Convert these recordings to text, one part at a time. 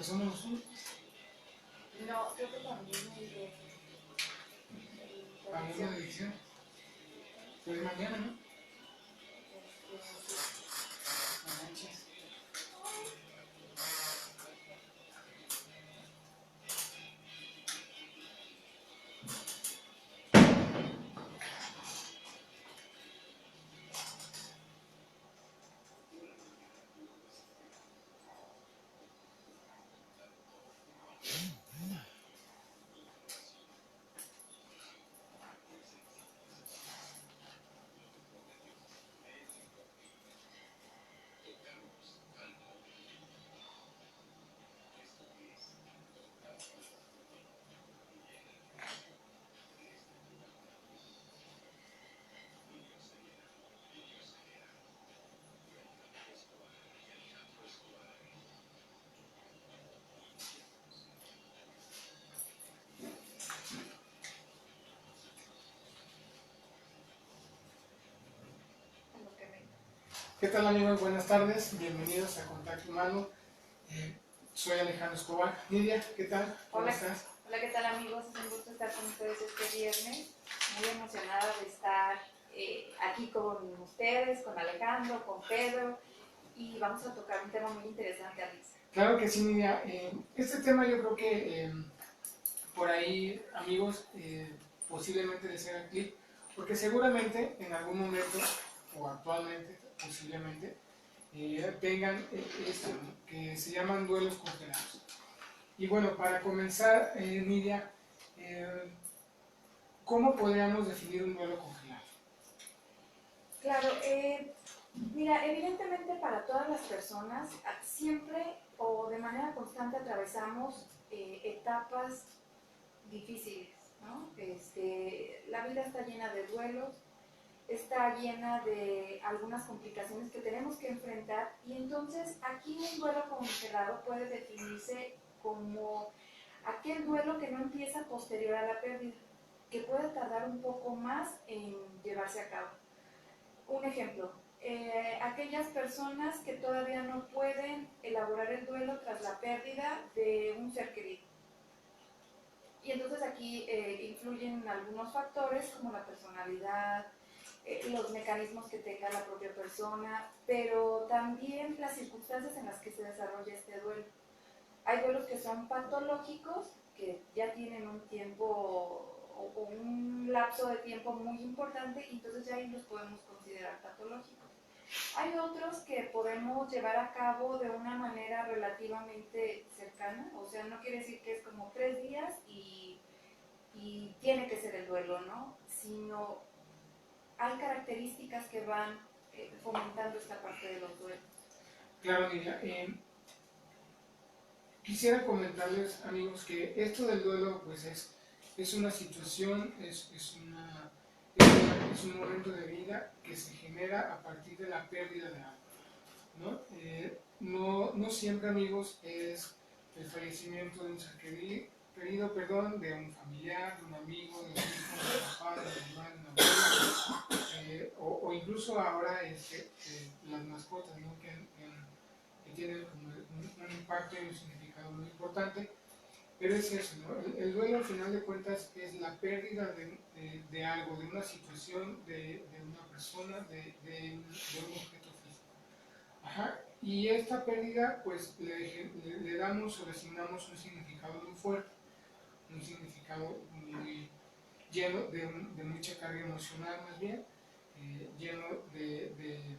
somos los únicos. No, creo que también Hablando de elección. Pues mañana, ¿no? No manches. ¿Qué tal, amigos? Buenas tardes, bienvenidos a Contacto Humano. Soy Alejandro Escobar. Nidia, ¿qué tal? ¿Cómo estás? Hola, ¿qué tal, amigos? Es un gusto estar con ustedes este viernes. Muy emocionada de estar aquí con ustedes, con Alejandro, con Pedro, y vamos a tocar un tema muy interesante, Alex. Claro que sí, Nidia. Este tema yo creo que por ahí, amigos, posiblemente les haga clic, porque seguramente en algún momento, o actualmente, posiblemente, tengan esto, ¿no?, que se llaman duelos congelados. Y bueno, para comenzar, Nidia, ¿cómo podríamos definir un duelo congelado? Claro, mira, evidentemente para todas las personas siempre o de manera constante atravesamos etapas difíciles, ¿no? La vida está llena de duelos, está llena de algunas complicaciones que tenemos que enfrentar, y entonces aquí un duelo congelado puede definirse como aquel duelo que no empieza posterior a la pérdida, que puede tardar un poco más en llevarse a cabo. Un ejemplo, aquellas personas que todavía no pueden elaborar el duelo tras la pérdida de un ser querido. Y entonces aquí influyen algunos factores como la personalidad, los mecanismos que tenga la propia persona, pero también las circunstancias en las que se desarrolla este duelo. Hay duelos que son patológicos, que ya tienen un tiempo o un lapso de tiempo muy importante, y entonces ya ahí los podemos considerar patológicos. Hay otros que podemos llevar a cabo de una manera relativamente cercana, o sea, no quiere decir que es como 3 días y tiene que ser el duelo, ¿no? Sino hay características que van fomentando esta parte de los duelos. Claro, Nidia. Quisiera comentarles, amigos, que esto del duelo pues es una situación, es un momento de vida que se genera a partir de la pérdida de algo, ¿no? No siempre, amigos, es el fallecimiento de un ser querido, perdón, de un familiar, de un amigo, de un hijo, de un papá, de una mamá, de una abuela, o incluso ahora las mascotas, ¿no?, que tienen como un impacto y un significado muy importante. Pero es eso, ¿no? El duelo, al final de cuentas, es la pérdida de algo, de una situación, de una persona, de un objeto físico. Ajá. Y esta pérdida, pues le damos o le asignamos un significado muy fuerte, un significado muy lleno de mucha carga emocional, más bien, lleno de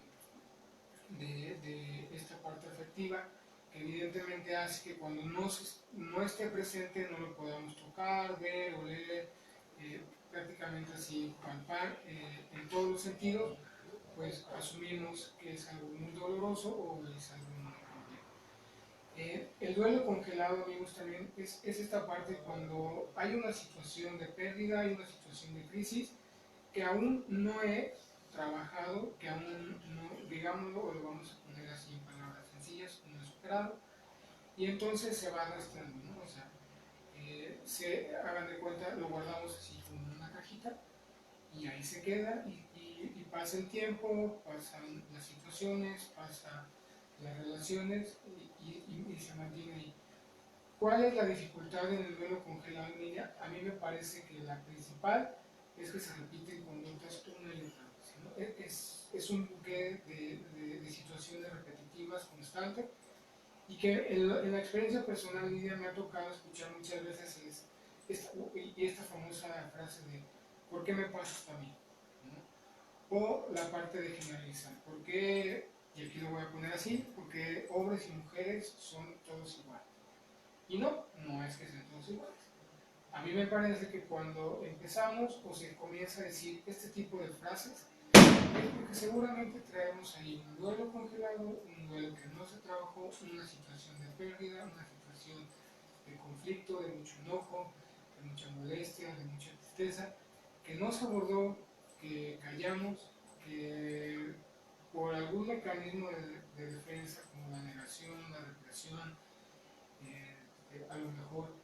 esta parte afectiva, que evidentemente hace que cuando no esté presente no lo podamos tocar, ver, oler, prácticamente así palpar, en todos los sentidos, pues asumimos que es algo muy doloroso o es algo muy complejo. El duelo congelado, amigos, también es esta parte cuando hay una situación de pérdida, hay una situación de crisis que aún no he trabajado, que aún no, digámoslo, o lo vamos a poner así en palabras sencillas, no he superado, y entonces se va arrastrando, ¿no? O sea, hagan de cuenta, lo guardamos así como en una cajita, y ahí se queda, y pasa el tiempo, pasan las situaciones, pasan las relaciones, y se mantiene ahí. ¿Cuál es la dificultad en el duelo congelado en línea? A mí me parece que la principal es que se repiten conductas una y otra vez, ¿no? Es un buque de situaciones repetitivas constantes y que en la experiencia personal, Lidia, me ha tocado escuchar muchas veces esta famosa frase de ¿por qué me pasa esto a mí? ¿No? O la parte de generalizar, ¿por qué? Y aquí lo voy a poner así, porque hombres y mujeres son todos iguales. Y no, no es que sean todos iguales. A mí me parece que cuando empezamos o se comienza a decir este tipo de frases, es porque seguramente traemos ahí un duelo congelado, un duelo que no se trabajó, una situación de pérdida, una situación de conflicto, de mucho enojo, de mucha molestia, de mucha tristeza, que no se abordó, que callamos, que por algún mecanismo de defensa como la negación, la represión, a lo mejor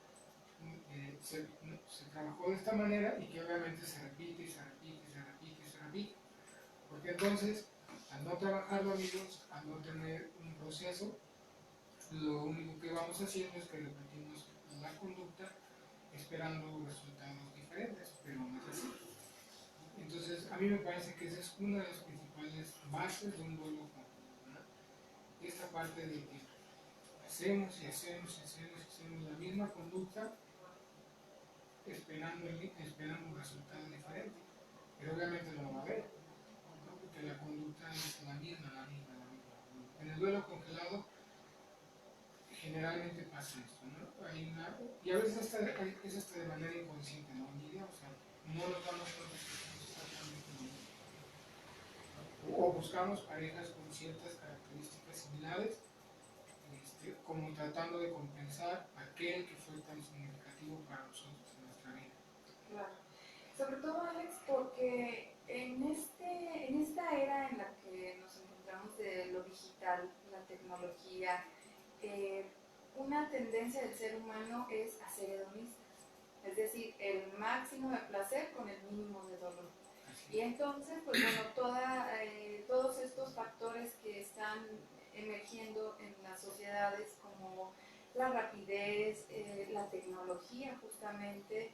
se trabajó de esta manera y que obviamente se repite y se repite y se repite y se repite. Porque entonces, al no trabajarlo, amigos, al no tener un proceso, lo único que vamos haciendo es que repetimos la conducta esperando resultados diferentes, pero no es así. Entonces, a mí me parece que esa es una de las principales bases de un duelo conjunto, ¿no? Esta parte de que hacemos y hacemos y hacemos y hacemos la misma conducta esperando un resultado diferente, pero obviamente no lo va a haber, ¿no? Porque la conducta es la misma, la misma, la misma. En el duelo congelado generalmente pasa esto, ¿no? Y a veces es hasta de manera inconsciente, ¿no? O sea, no nos damos cuenta que estamos exactamente lo mismo. O buscamos parejas con ciertas características similares, como tratando de compensar aquel que fue tan significativo para nosotros en nuestra vida. Claro. Sobre todo, Alex, porque en esta era en la que nos encontramos de lo digital, la tecnología, una tendencia del ser humano es a ser hedonistas, es decir, el máximo de placer con el mínimo de dolor. Y entonces, pues bueno, todos estos factores que están emergiendo en las sociedades, como la rapidez, la tecnología justamente,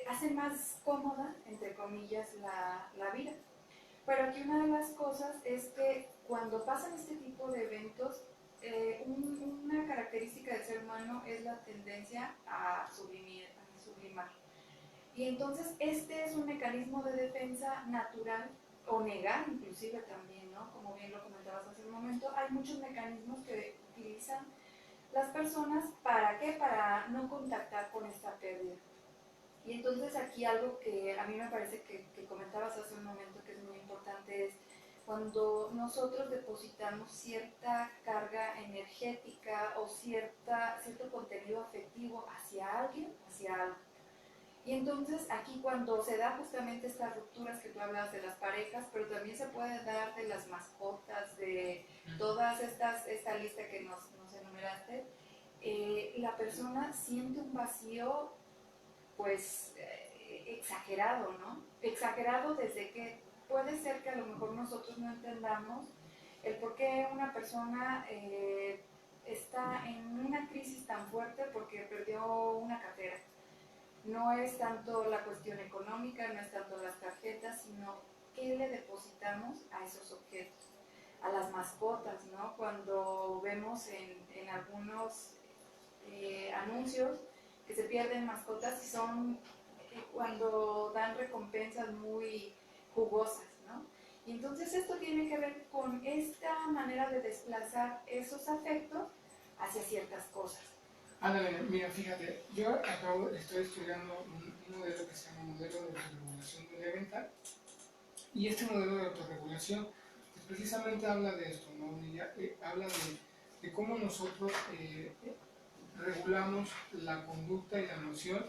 hace más cómoda, entre comillas, la vida. Pero aquí una de las cosas es que cuando pasan este tipo de eventos, una característica del ser humano es la tendencia a sublimar. Y entonces este es un mecanismo de defensa natural, o negar inclusive también, ¿no? Como bien lo comentabas hace un momento, hay muchos mecanismos que utilizan las personas, ¿para qué? Para no contactar con esta pérdida. Y entonces aquí algo que a mí me parece que comentabas hace un momento que es muy importante es cuando nosotros depositamos cierta carga energética o cierto contenido afectivo hacia alguien, hacia algo. Y entonces aquí cuando se da justamente estas rupturas que tú hablabas de las parejas, pero también se puede dar de las mascotas, de todas esta lista que nos enumeraste, la persona siente un vacío pues exagerado, ¿no? Exagerado desde que puede ser que a lo mejor nosotros no entendamos el por qué una persona está en una crisis tan fuerte porque perdió una cartera. No es tanto la cuestión económica, no es tanto las tarjetas, sino qué le depositamos a esos objetos, a las mascotas, ¿no? Cuando vemos en algunos anuncios que se pierden mascotas y son cuando dan recompensas muy jugosas, ¿no? Y entonces esto tiene que ver con esta manera de desplazar esos afectos hacia ciertas cosas. Ándale, mira, fíjate, yo estoy estudiando un modelo que se llama modelo de autorregulación del elemental, y este modelo de autorregulación pues, precisamente habla de esto, ¿no? Habla de cómo nosotros regulamos la conducta y la emoción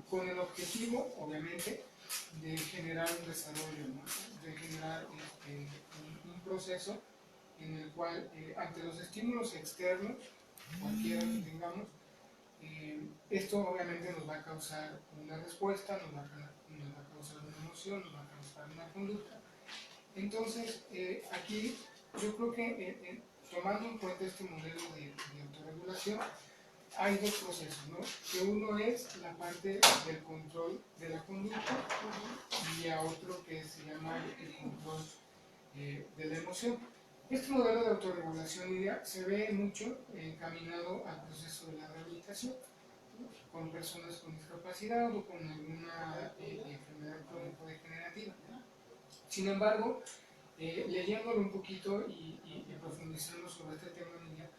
con el objetivo, obviamente, de generar un desarrollo, ¿no? De generar un proceso en el cual, ante los estímulos externos, cualquiera que tengamos, esto obviamente nos va a causar una respuesta, nos va a causar una emoción, nos va a causar una conducta. Entonces, aquí yo creo que tomando en cuenta este modelo de autorregulación, hay dos procesos, ¿no? Que uno es la parte del control de la conducta y a otro que se llama el control de la emoción. Este modelo de autorregulación se ve mucho encaminado al proceso de la rehabilitación, ¿no? Con personas con discapacidad o con alguna enfermedad crónico-degenerativa. Sin embargo, leyéndolo un poquito y profundizando sobre este tema, Nidia,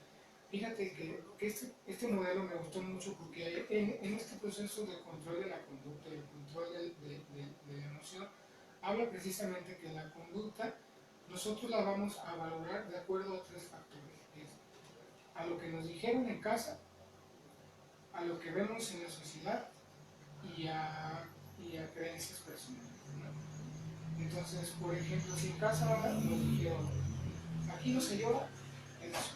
fíjate que este modelo me gustó mucho porque en este proceso de control de la conducta, el control de la emoción, habla precisamente que la conducta nosotros la vamos a valorar de acuerdo a tres factores: a lo que nos dijeron en casa, a lo que vemos en la sociedad y a creencias personales, ¿no? Entonces, por ejemplo, si en casa nos dijeron, aquí no se llora, es eso,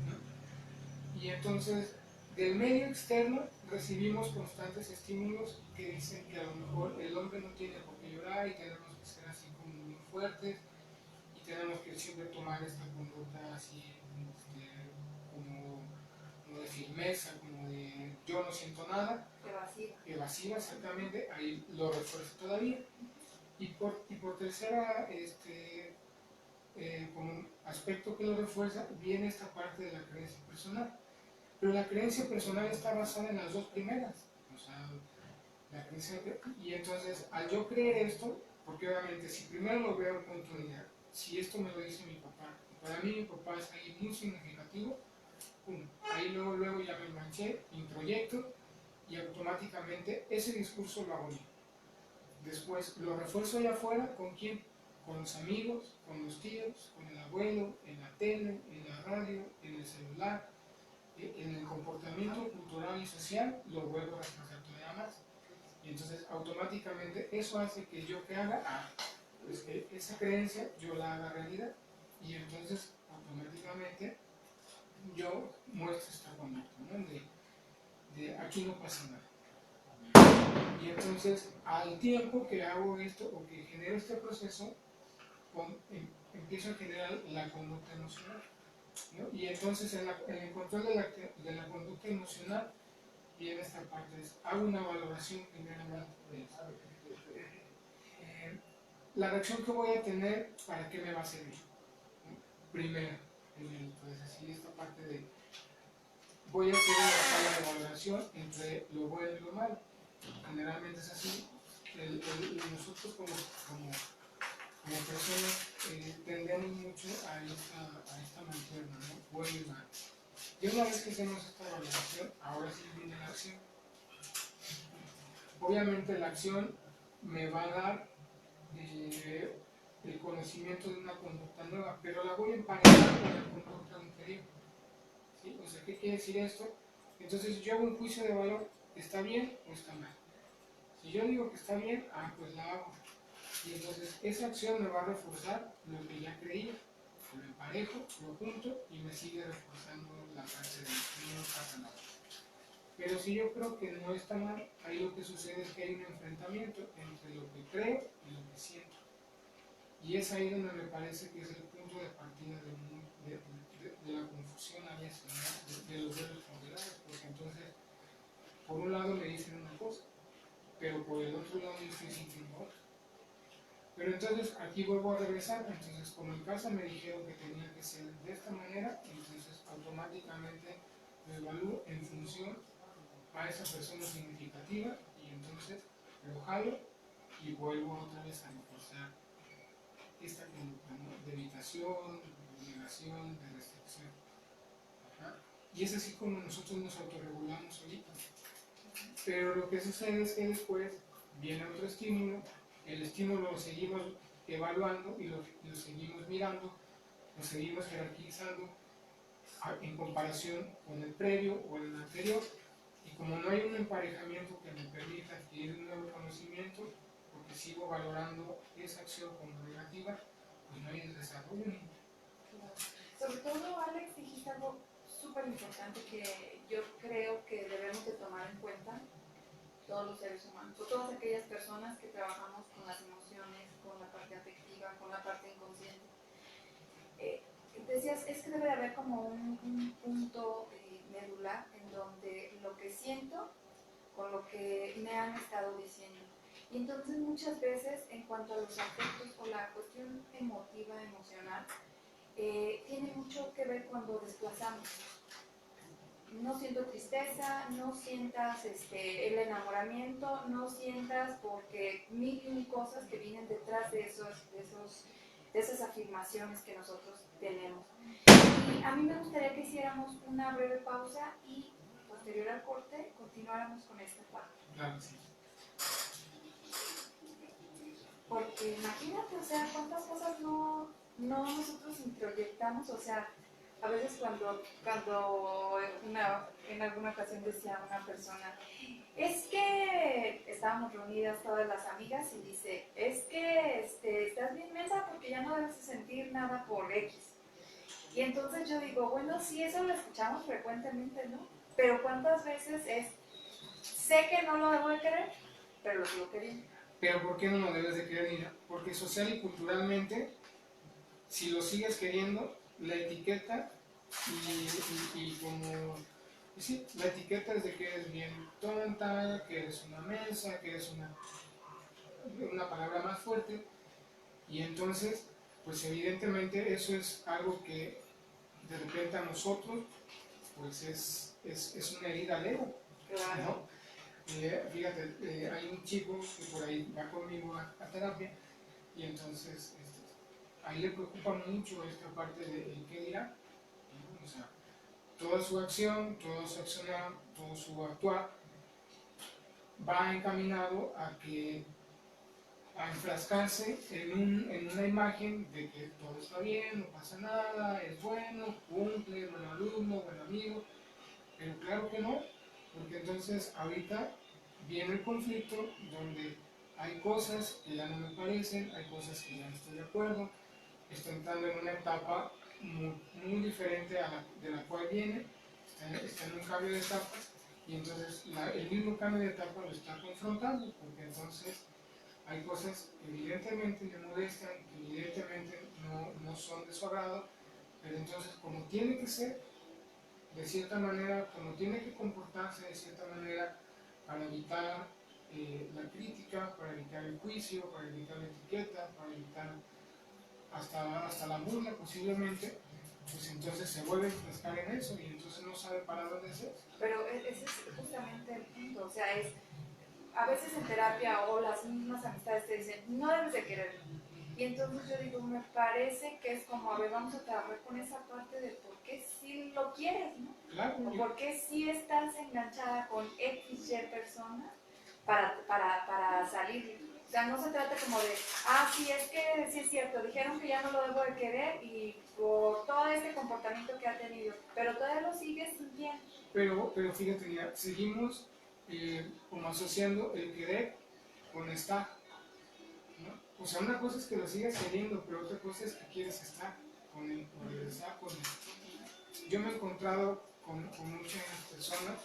¿no? Y entonces, del medio externo recibimos constantes estímulos que dicen que a lo mejor el hombre no tiene por qué llorar y tenemos que ser así como muy fuertes y tenemos que siempre tomar esta conducta así como de firmeza, como de yo no siento nada. Evasiva, exactamente, ahí lo refuerzo todavía. Y por tercera, como un aspecto que lo refuerza, viene esta parte de la creencia personal. Pero la creencia personal está basada en las dos primeras. O sea, la creencia, y entonces, al yo creer esto, porque obviamente si primero lo veo con unidad, si esto me lo dice mi papá, para mí mi papá es ahí muy significativo, ahí luego ya me manché, introyecto y automáticamente ese discurso lo hago mío. Después lo refuerzo allá afuera, ¿con quién? Con los amigos, con los tíos, con el abuelo, en la tele, en la radio, en el celular, en el comportamiento cultural y social, lo vuelvo a reforzar todavía más. Y entonces automáticamente eso hace que yo que haga, pues que esa creencia yo la haga realidad. Y entonces automáticamente yo muestro esta conducta, ¿no? De aquí no pasa nada. Y entonces, al tiempo que hago esto o que genero este proceso, empiezo a generar la conducta emocional, ¿no? Y entonces, en el control de la conducta emocional, viene esta parte: hago una valoración primeramente de eso. La reacción que voy a tener, ¿para qué me va a servir? ¿No? Primero, entonces, así esta parte de voy a hacer una escala de valoración entre lo bueno y lo malo. Generalmente es así. Nosotros como personas tendemos mucho a esta mancuerna, ¿no? Bueno y malo. Y una vez que hacemos esta valoración, ahora sí viene la acción. Obviamente la acción me va a dar el conocimiento de una conducta nueva, pero la voy a emparejar con la conducta anterior. ¿Sí? O sea, ¿qué quiere decir esto? Entonces yo hago un juicio de valor: ¿está bien o está mal? Si yo digo que está bien, pues la hago. Y entonces esa acción me va a reforzar lo que ya creía. Lo emparejo, lo junto y me sigue reforzando la parte de no pasa nada. Pero si yo creo que no está mal, ahí lo que sucede es que hay un enfrentamiento entre lo que creo y lo que siento. Y es ahí donde me parece que es el punto de partida de la confusión a veces, ¿no? de los dedos ponderados, porque entonces, por un lado me dicen una cosa, pero por el otro lado yo estoy sintiendo otra. Pero entonces aquí vuelvo a regresar. Entonces, como en casa me dijeron que tenía que ser de esta manera, entonces automáticamente lo evalúo en función a esa persona significativa y entonces lo jalo y vuelvo otra vez a reforzar esta conducta, ¿no? De evitación, de negación, de restricción. Ajá. Y es así como nosotros nos autorregulamos ahorita. Pero lo que sucede es que después viene otro estímulo, el estímulo lo seguimos evaluando y lo seguimos mirando, lo seguimos jerarquizando en comparación con el previo o el anterior. Y como no hay un emparejamiento que me permita adquirir un nuevo conocimiento, porque sigo valorando esa acción como negativa, pues no hay desarrollo. Sobre todo, Alex, dijiste algo súper importante que yo creo que debemos de tomar en cuenta todos los seres humanos, o todas aquellas personas que trabajamos con las emociones, con la parte afectiva, con la parte inconsciente. Decías, es que debe de haber como un punto medular con lo que me han estado diciendo. Y entonces muchas veces en cuanto a los afectos o la cuestión emotiva, emocional, tiene mucho que ver cuando desplazamos. No siento tristeza, no sientas el enamoramiento, no sientas porque mil y un cosas que vienen detrás de esas afirmaciones que nosotros tenemos. Y a mí me gustaría que hiciéramos una breve pausa y posterior al corte continuáramos con esta parte. Claro, sí. Porque imagínate, o sea, cuántas cosas no nosotros introyectamos, o sea, a veces cuando en alguna ocasión decía una persona, es que estábamos reunidas todas las amigas y dice, es que estás bien mensa porque ya no debes de sentir nada por X. Y entonces yo digo, bueno, sí, eso lo escuchamos frecuentemente, ¿no? Pero ¿cuántas veces es, sé que no lo debo de querer, pero lo sigo queriendo? Pero ¿por qué no lo debes de querer, Nina? Porque social y culturalmente, si lo sigues queriendo, la etiqueta y como... Y sí, la etiqueta es de que eres bien tonta, que eres una mensa, que eres una palabra más fuerte. Y entonces, pues evidentemente eso es algo que de repente a nosotros, pues es una herida al ego, Claro. ¿no? Fíjate, hay un chico que por ahí va conmigo a terapia y entonces a él le preocupa mucho esta parte de el qué dirá, ¿no? O sea, toda su acción, todo su accionar, todo su actuar va encaminado a enfrascarse en una imagen de que todo está bien, no pasa nada, es bueno, cumple, buen alumno, buen amigo, pero claro que no, porque entonces ahorita viene el conflicto donde hay cosas que ya no me parecen, hay cosas que ya no estoy de acuerdo, estoy entrando en una etapa muy diferente de la cual viene, está en un cambio de etapas y entonces el mismo cambio de etapa lo está confrontando, porque entonces hay cosas que evidentemente le molestan, que evidentemente no son de su agrado, pero entonces como tiene que ser, de cierta manera, como tiene que comportarse de cierta manera para evitar la crítica, para evitar el juicio, para evitar la etiqueta, para evitar hasta la burla posiblemente, pues entonces se vuelve a enfrascar en eso y entonces no sabe para dónde hacer. Pero ese es justamente el punto, o sea, a veces en terapia o las mismas amistades te dicen, no debes de quererlo. Y entonces yo digo, me parece que es como, a ver, vamos a trabajar con esa parte de por qué sí lo quieres, ¿no? Claro, O por qué sí estás enganchada con X, Y persona para salir. O sea, no se trata como de, sí, es que sí es cierto, dijeron que ya no lo debo de querer y por todo este comportamiento que ha tenido, pero todavía lo sigues sintiendo. pero fíjate, mira, seguimos como asociando el querer con estar, ¿no? O sea, una cosa es que lo sigas queriendo, pero otra cosa es que quieres estar con él, o regresar con él. Yo me he encontrado con muchas personas,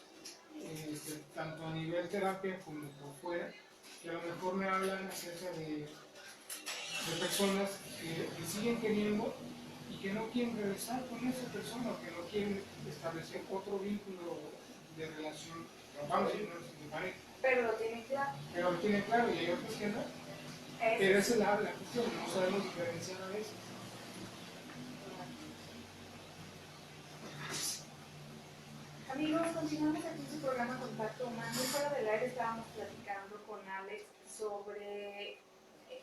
tanto a nivel terapia como por fuera, que a lo mejor me hablan acerca de personas que siguen queriendo y que no quieren regresar con esa persona, o que no quieren establecer otro vínculo de relación, vamos a decir, de pareja. Pero lo tienen claro. Pero lo tienen claro y hay otros que no. Pero esa es la cuestión, no sabemos diferenciar a veces. Amigos, continuamos aquí en su programa Contacto Humano. Y fuera del aire estábamos platicando con Alex sobre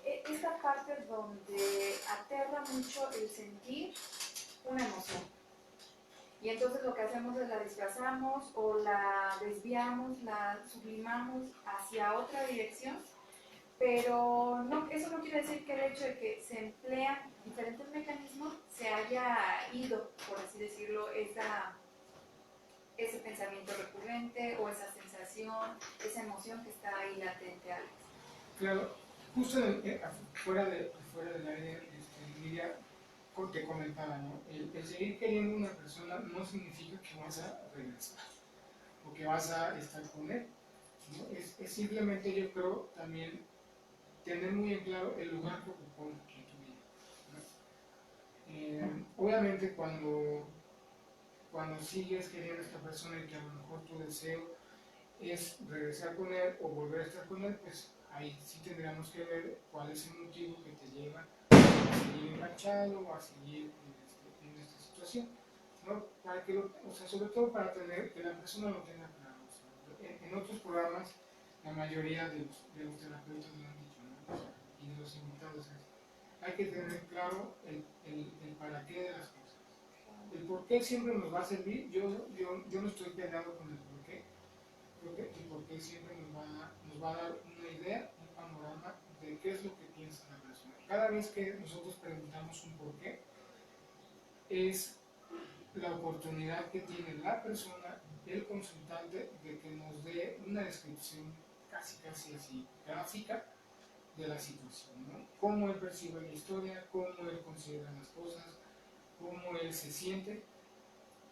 esta parte donde aterra mucho el sentir una emoción. Y entonces lo que hacemos es la disfrazamos o la desviamos, la sublimamos hacia otra dirección. Pero no, eso no quiere decir que el hecho de que se emplean diferentes mecanismos se haya ido, por así decirlo, ese pensamiento recurrente o esa sensación, esa emoción que está ahí latente, Alex. Claro, justo fuera del aire, Lidia te comentaba, ¿no? El seguir queriendo a una persona no significa que vas a regresar o que vas a estar con él, ¿no? Es simplemente, yo creo, también tener muy en claro el lugar que ocupó en tu vida, ¿no? Obviamente cuando sigues queriendo a esta persona y que a lo mejor tu deseo es regresar con él o volver a estar con él, pues ahí sí tendríamos que ver cuál es el motivo que te lleva a seguir enganchado o a seguir en esta situación, ¿no? Para que o sea, sobre todo para tener, que la persona lo tenga claro. O sea, en otros programas, la mayoría de los terapeutas lo han dicho, ¿no? Y de los invitados hay que tener claro el para qué de las cosas. El por qué siempre nos va a servir. Yo no estoy peleado con el por qué. Creo que el por qué siempre nos va a dar una idea, un panorama de qué es lo que piensa la persona. Cada vez que nosotros preguntamos un por qué, es la oportunidad que tiene la persona, el consultante, de que nos dé una descripción casi así gráfica de la situación, ¿no? Cómo él percibe la historia, cómo él considera las cosas, cómo él se siente,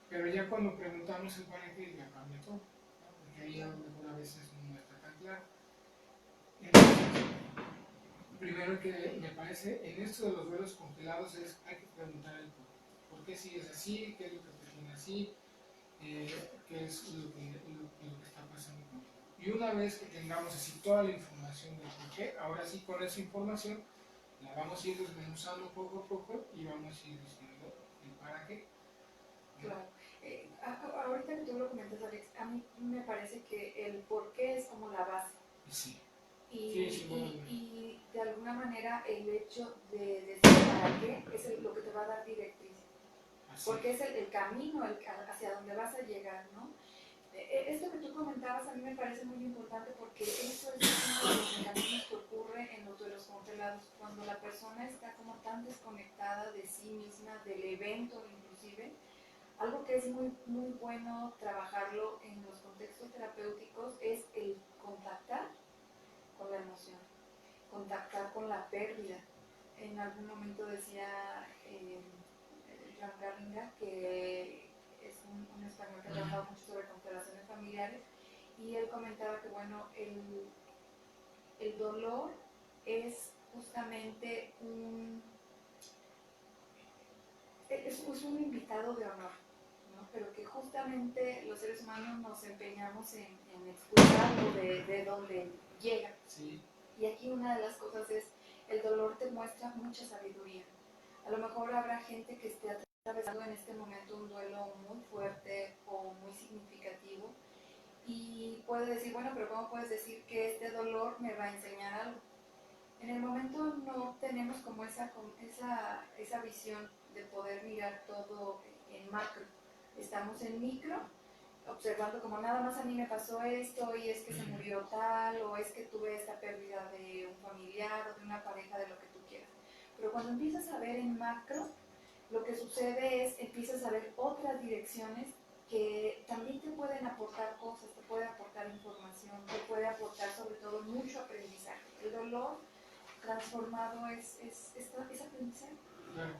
pero ya cuando preguntamos el para qué ya cambia todo, ¿no? Porque ahí a lo mejor a veces no está tan claro. Entonces, primero que me parece en esto de los vuelos congelados es hay que preguntar el por qué sigues así, qué es lo que te tiene así, qué es lo que está pasando contigo. Y una vez que tengamos así toda la información del por qué, ahora sí con esa información la vamos a ir desmenuzando poco a poco y vamos a ir diciendo el para qué. Claro. Ahorita que tú lo comentas, Alex, a mí me parece que el por qué es como la base. Sí. Bueno. Y de alguna manera el hecho de decir para qué es lo que te va a dar directriz. Porque es el camino hacia donde vas a llegar, ¿no? Esto que tú comentabas a mí me parece muy importante porque eso es uno de los mecanismos que ocurre en los duelos congelados, cuando la persona está como tan desconectada de sí misma, del evento inclusive. Algo que es muy, muy bueno trabajarlo en los contextos terapéuticos es el contactar con la emoción, contactar con la pérdida. En algún momento decía Joan Garringa, que es un español que ha trabajado mucho sobre constelaciones familiares, y él comentaba que bueno, el dolor es justamente es un invitado de honor, ¿no? Pero que justamente los seres humanos nos empeñamos en expulsarlo de donde llega. Sí. Y aquí una de las cosas es, el dolor te muestra mucha sabiduría. A lo mejor habrá gente que esté atravesando en este momento un duelo muy fuerte o muy significativo y puede decir, bueno, pero ¿cómo puedes decir que este dolor me va a enseñar algo? En el momento no tenemos como esa visión de poder mirar todo en macro. Estamos en micro, observando como nada más a mí me pasó esto y es que se murió tal o es que tuve esta pérdida de un familiar o de una pareja, de lo que tú quieras. Pero cuando empiezas a ver en macro, lo que sucede es empiezas a ver otras direcciones que también te pueden aportar cosas, te puede aportar información, te puede aportar sobre todo mucho aprendizaje. El dolor transformado es aprendizaje. Claro.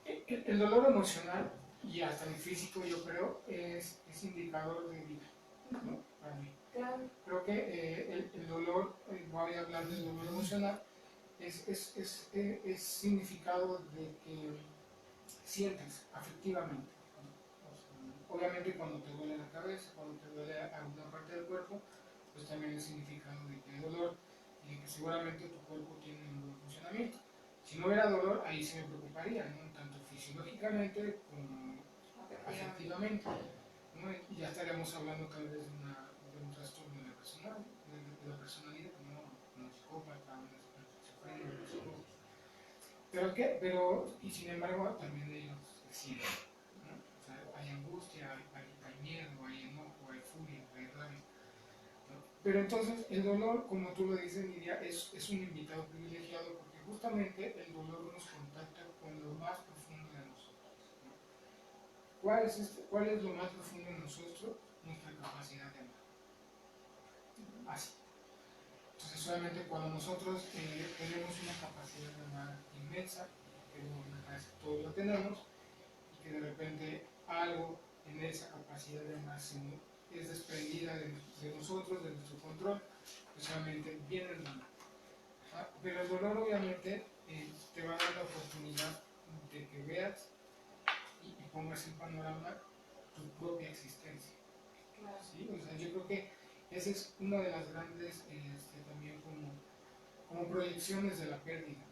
El dolor emocional y hasta el físico, yo creo, es indicador de vida, ¿no? Para mí. Claro. Creo que el dolor, voy a hablar del dolor emocional, es significado de que sientes afectivamente. O sea, obviamente cuando te duele la cabeza, cuando te duele alguna parte del cuerpo, pues también es significado de que hay dolor y de que seguramente tu cuerpo tiene un buen funcionamiento. Si no hubiera dolor, ahí sí me preocuparía, ¿no? Tanto fisiológicamente como afectivamente, ¿no? Y ya estaríamos hablando tal vez de un trastorno de la personalidad, ¿no? Como psicópata, una esquizofrenia, una psicosis. Pero, y sin embargo, también ellos se sienten, ¿no? O sea, hay angustia, hay miedo, hay enojo, hay furia, hay rabia. ¿No? Pero entonces el dolor, como tú lo dices, Lidia, es un invitado privilegiado porque justamente el dolor nos contacta con lo más profundo de nosotros, ¿no? ¿Cuál es lo más profundo de nosotros? Nuestra capacidad de amar. Así. Entonces, solamente cuando nosotros tenemos una capacidad de amar inmensa, que me parece que todos lo tenemos, y que de repente algo en esa capacidad de amar es desprendida de nosotros, de nuestro control, pues solamente viene el dolor. Pero el dolor obviamente te va a dar la oportunidad de que veas y pongas en panorama tu propia existencia. ¿Sí? O sea, yo creo que Esa es una de las grandes también como proyecciones de la pérdida.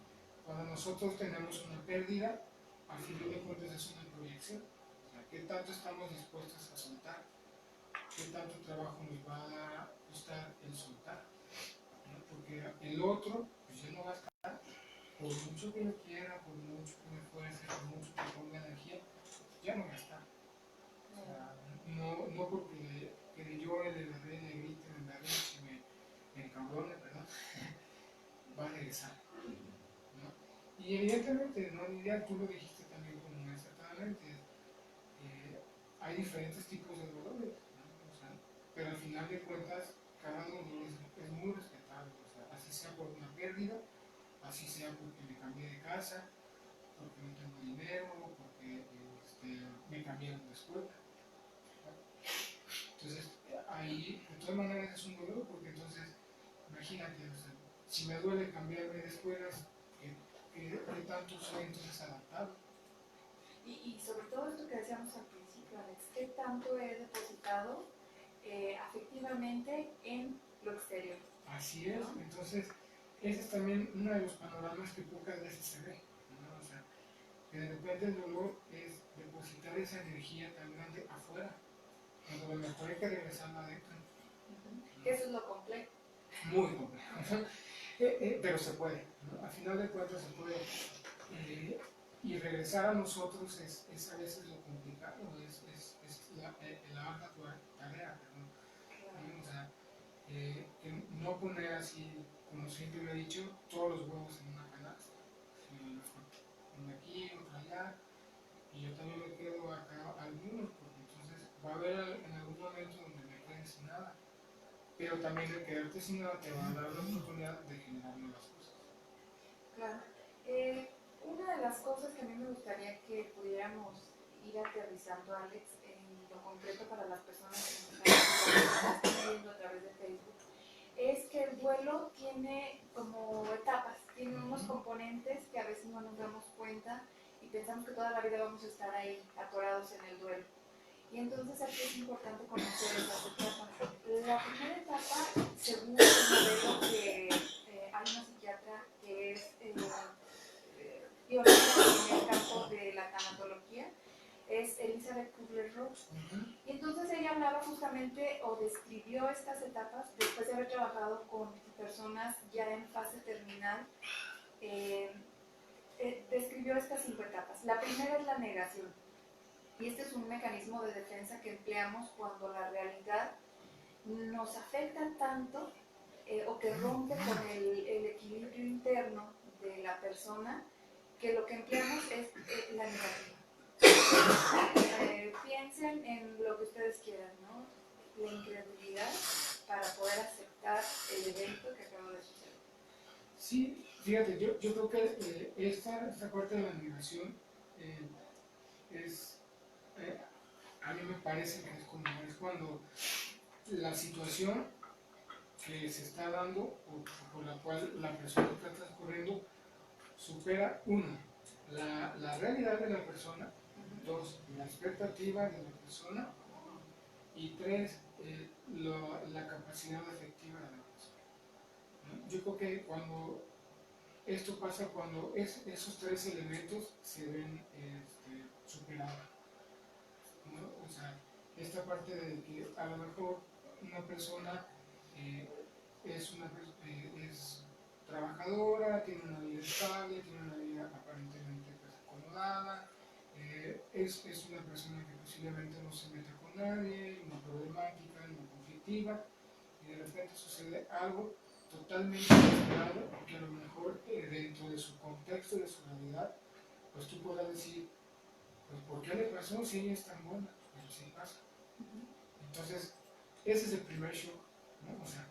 Cuando nosotros tenemos una pérdida, al final de cuentas es una proyección. O sea, ¿qué tanto estamos dispuestos a soltar? ¿Qué tanto trabajo nos va a costar el soltar? ¿No? Porque el otro, pues ya no va a estar, por mucho que lo quiera, por mucho que me esfuerce, por mucho que ponga energía, ya no va a estar. O sea, no porque le llore, le berre, le grite, me berrinche, me encabrone, perdón, va a regresar. ¿No? Y evidentemente, ¿no, Lidia? Tú lo dijiste también como acertadamente, hay diferentes tipos de dolores, ¿no? O sea, pero al final de cuentas, cada dolor es muy respetable. O sea, así sea por una pérdida, así sea porque me cambié de casa, porque no tengo dinero, porque me cambiaron de escuela. Entonces, ahí de todas maneras es un dolor, porque entonces, imagínate, o sea, si me duele cambiarme de escuelas, ¿qué tanto soy entonces adaptado? Y sobre todo esto que decíamos al principio, Alex, ¿qué tanto he depositado afectivamente en lo exterior? Así es, entonces, ese es también uno de los panoramas que pocas veces se ve, ¿no? O sea, que de repente el dolor es depositar esa energía tan grande afuera, cuando lo mejor hay que regresarla adentro. Que eso es lo complejo. Muy complejo, ¿no? Pero se puede, ¿no? Al final de cuentas se puede. Y regresar a nosotros es a veces lo complicado, es la ardua tarea, perdón. ¿No? O sea, que no poner así, como siempre lo he dicho, todos los huevos en una canasta. Sino uno aquí, otro allá, y yo también me quedo acá algunos, porque entonces va a haber en algún momento donde me quede sin nada. Pero también el quedarte sin nada te va a dar la oportunidad de generar nuevas cosas. Claro. Una de las cosas que a mí me gustaría que pudiéramos ir aterrizando, Alex, en lo concreto para las personas que nos están viendo a través de Facebook, es que el duelo tiene como etapas, tiene unos componentes que a veces no nos damos cuenta y pensamos que toda la vida vamos a estar ahí atorados en el duelo. Y entonces aquí es importante conocer esas etapas. La primera etapa, según el modelo que hay una psiquiatra que es pionera en el campo de la tanatología, es Elizabeth Kubler-Ross. Y entonces ella hablaba justamente o describió estas etapas después de haber trabajado con personas ya en fase terminal. Describió estas 5 etapas. La primera es la negación. Y este es un mecanismo de defensa que empleamos cuando la realidad nos afecta tanto o que rompe con el equilibrio interno de la persona, que lo que empleamos es la negativa. Piensen en lo que ustedes quieran, ¿no? La incredulidad para poder aceptar el evento que acaba de suceder. Sí, fíjate, yo creo que esta parte de la negación es, a mí me parece que es cuando la situación que se está dando o por la cual la persona está transcurriendo supera, uno, la realidad de la persona, dos, la expectativa de la persona, y tres, la capacidad afectiva de la persona, ¿no? Yo creo que cuando esto pasa, cuando esos tres elementos se ven superados, ¿no? O sea, esta parte de que a lo mejor una persona eh, es trabajadora, tiene una vida estable, tiene una vida aparentemente pues, acomodada, es una persona que posiblemente no se meta con nadie, no problemática, no conflictiva, y de repente sucede algo totalmente inesperado, que a lo mejor dentro de su contexto, de su realidad, pues tú podrás decir, pues ¿por qué le pasó si ella es tan buena? Pero sí pasa. Entonces, ese es el primer shock, ¿no? O sea,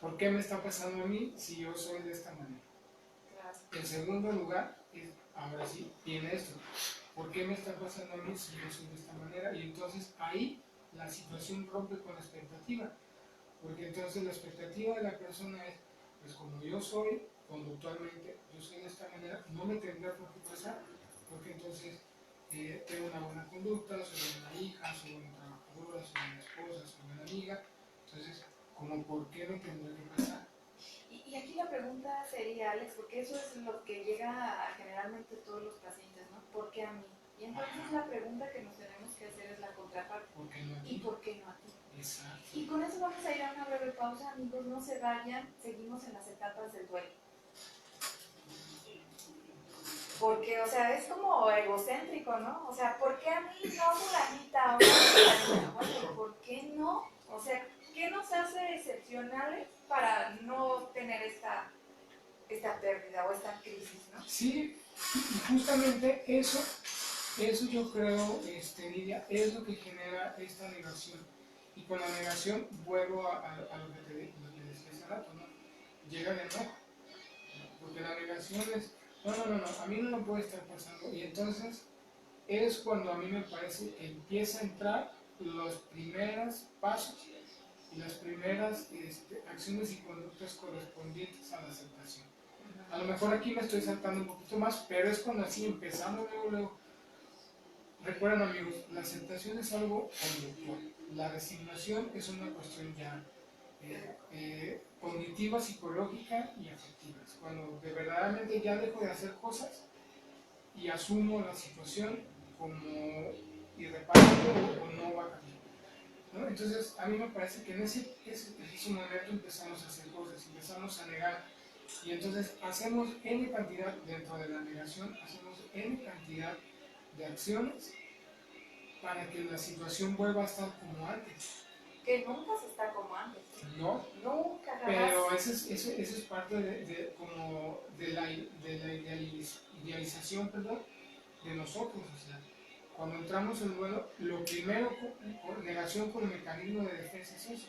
¿por qué me está pasando a mí si yo soy de esta manera? Claro. En segundo lugar, ahora sí, viene esto. ¿Por qué me está pasando a mí si yo soy de esta manera? Y entonces ahí la situación rompe con la expectativa. Porque entonces la expectativa de la persona es, pues como yo soy, conductualmente, yo soy de esta manera, no me tendrá por qué pasar, porque entonces tengo una buena conducta, soy buena hija, soy buena trabajadora, soy buena esposa, soy buena amiga, Entonces, como por qué no tendría que pasar. Y aquí la pregunta sería, Alex, porque eso es lo que llega a generalmente todos los pacientes, ¿no? ¿Por qué a mí? Y entonces Ajá. la pregunta que nos tenemos que hacer es la contraparte. ¿Por qué no a ¿Y ti? por qué no a ti? Exacto. Y con eso vamos a ir a una breve pausa, amigos, no se vayan, seguimos en las etapas del duelo. Porque, o sea, es como egocéntrico, ¿no? O sea, ¿por qué a mí no fulanita o no fulanita? Bueno, ¿por qué no? O sea, ¿qué nos hace excepcionales para no tener esta pérdida o esta crisis, ¿no? Sí, y justamente eso yo creo, Lidia, es lo que genera esta negación. Y con la negación vuelvo a lo que lo que decía hace rato, ¿no? Llega el enojo, ¿no? Porque la negación es, no, a mí no me puede estar pasando. Y entonces es cuando a mí me parece que empieza a entrar los primeros pasos y las primeras acciones y conductas correspondientes a la aceptación. A lo mejor aquí me estoy saltando un poquito más, pero es cuando así empezamos luego. Recuerden amigos, la aceptación es algo conductual. La resignación es una cuestión ya cognitiva, psicológica y afectiva. Es cuando de verdaderamente ya dejo de hacer cosas y asumo la situación como irreparable o no va a cambiar, ¿no? Entonces, a mí me parece que en ese preciso momento empezamos a hacer cosas, empezamos a negar. Y entonces hacemos N cantidad, dentro de la negación, hacemos N cantidad de acciones para que la situación vuelva a estar como antes. Que nunca se está como antes. No, Nunca, jamás. pero eso es parte como de la idealización, perdón, de nosotros. O sea, cuando entramos en duelo, lo primero, negación con el mecanismo de defensa es eso.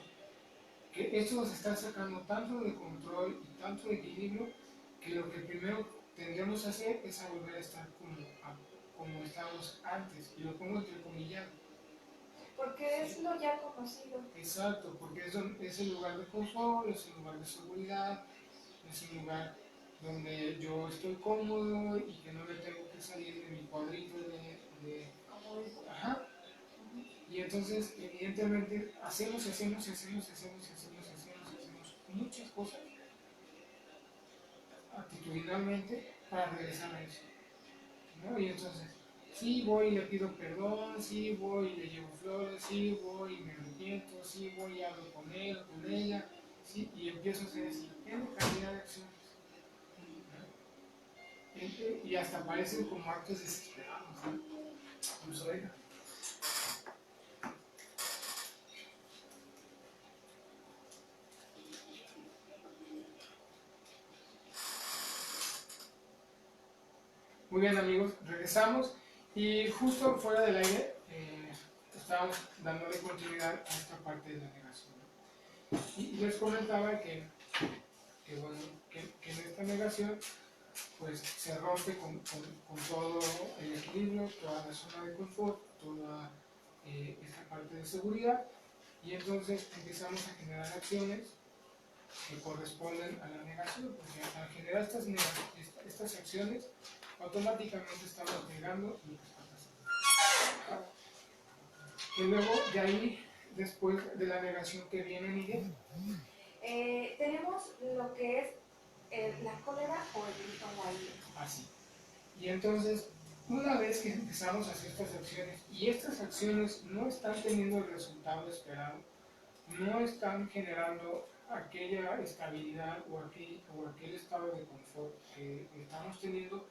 Que esto nos está sacando tanto de control y tanto de equilibrio que lo que primero tendremos a hacer es a volver a estar como estábamos antes. Y lo pongo entrecomillado. Porque es lo ya conocido. Exacto, porque es el lugar de confort, es el lugar de seguridad, es un lugar donde yo estoy cómodo y que no me tengo que salir de mi cuadrito Ajá. Y entonces, evidentemente, hacemos muchas cosas actitudinalmente para regresar a eso, ¿no? Y entonces, sí voy y le pido perdón, sí voy y le llevo flores, sí voy y me arrepiento, sí voy y hablo con él o con ella, sí, y empiezo a hacer así, en cantidad de acciones, ¿no? Y hasta parecen como actos desesperados, ¿no? Pues oiga. Muy bien amigos, regresamos y justo fuera del aire estábamos dándole continuidad a esta parte de la negación, ¿no? Y les comentaba bueno, que en esta negación pues se rompe con todo el equilibrio, toda la zona de confort, toda esta parte de seguridad y entonces empezamos a generar acciones que corresponden a la negación, porque al generar estas acciones automáticamente estamos negando lo que está pasando. Y luego de ahí, después de la negación que viene, Miguel. Tenemos lo que es la cólera o la ira. Así. Y entonces, una vez que empezamos a hacer estas acciones y estas acciones no están teniendo el resultado esperado, no están generando aquella estabilidad o aquel estado de confort que estamos teniendo,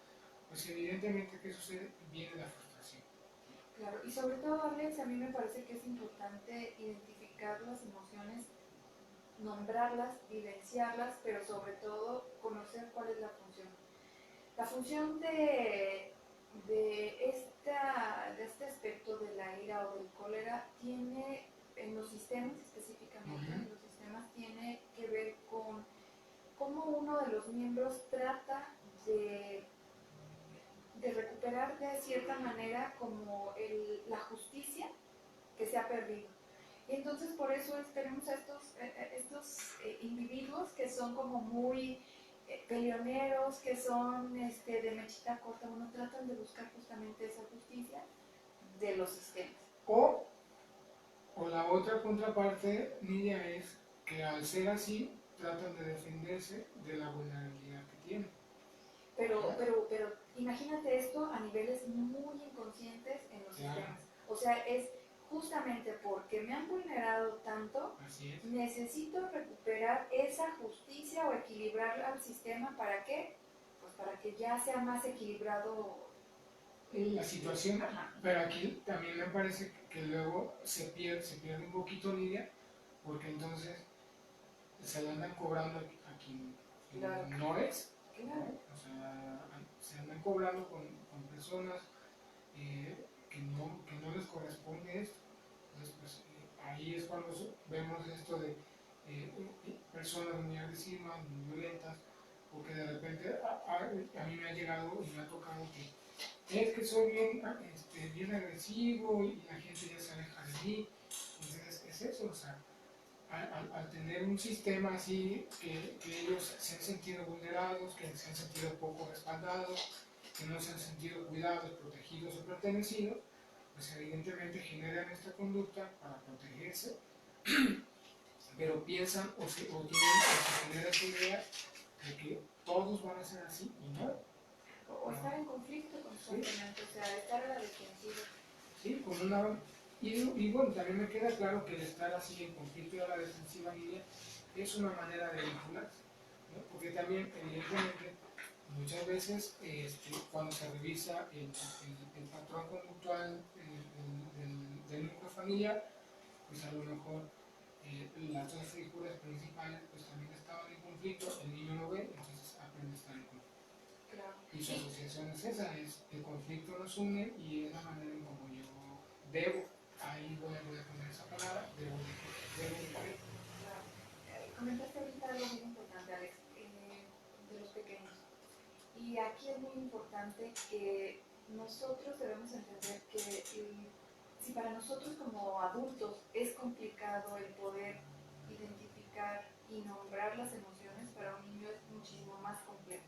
pues evidentemente que sucede, viene la frustración. Claro, y sobre todo, Alex, a mí me parece que es importante identificar las emociones, nombrarlas, vivenciarlas, pero sobre todo conocer cuál es la función. La función de este aspecto de la ira o del cólera tiene, en los sistemas específicamente, en los sistemas tiene que ver con cómo uno de los miembros trata de recuperar de cierta manera como la justicia que se ha perdido. Y entonces por eso tenemos a estos individuos que son como muy peleoneros, que son de mechita corta, bueno, tratan de buscar justamente esa justicia de los sistemas. O la otra contraparte, Nidia, es que al ser así, tratan de defenderse de la vulnerabilidad que tienen. Pero imagínate esto a niveles muy inconscientes en los Claro. sistemas. O sea, es justamente porque me han vulnerado tanto, Así es. necesito recuperar esa justicia o equilibrar al sistema. ¿Para qué? Pues para que ya sea más equilibrado La situación, Ajá. pero aquí también me parece que luego se pierde un poquito Nidia, porque entonces se le andan cobrando a quien Claro. no es, Claro. ¿no? O sea, se andan cobrando con personas que no les corresponde esto. Entonces, pues ahí es cuando vemos esto de personas muy agresivas, muy violentas, porque de repente a mí me ha llegado y me ha tocado que es que soy bien agresivo y la gente ya se aleja de mí. Entonces es eso, o sea, al tener un sistema así, que ellos se han sentido vulnerados, que se han sentido poco respaldados, que no se han sentido cuidados, protegidos o pertenecidos, pues evidentemente generan esta conducta para protegerse, pero piensan o se genera esa idea de que todos van a ser así y no. O estar en conflicto constantemente, sí. O sea, estar a la defensiva. Sí, con una... Y bueno, también me queda claro que el estar así en conflicto y a la defensiva, Nidia, es una manera de vincularse, ¿no? Porque también, evidentemente, muchas veces cuando se revisa el patrón conductual del núcleo familiar, pues a lo mejor las dos figuras principales pues también estaban en conflicto, el niño lo ve, entonces aprende a estar en conflicto. Claro. Y su asociación es esa, es el conflicto nos une y es la manera en como yo debo, ahí voy a poner esa palabra, debo de claro. Comentaste ahorita algo muy importante, Alex, de los pequeños. Y aquí es muy importante que nosotros debemos entender que si para nosotros como adultos es complicado el poder identificar y nombrar las emociones, para un niño es muchísimo más complejo.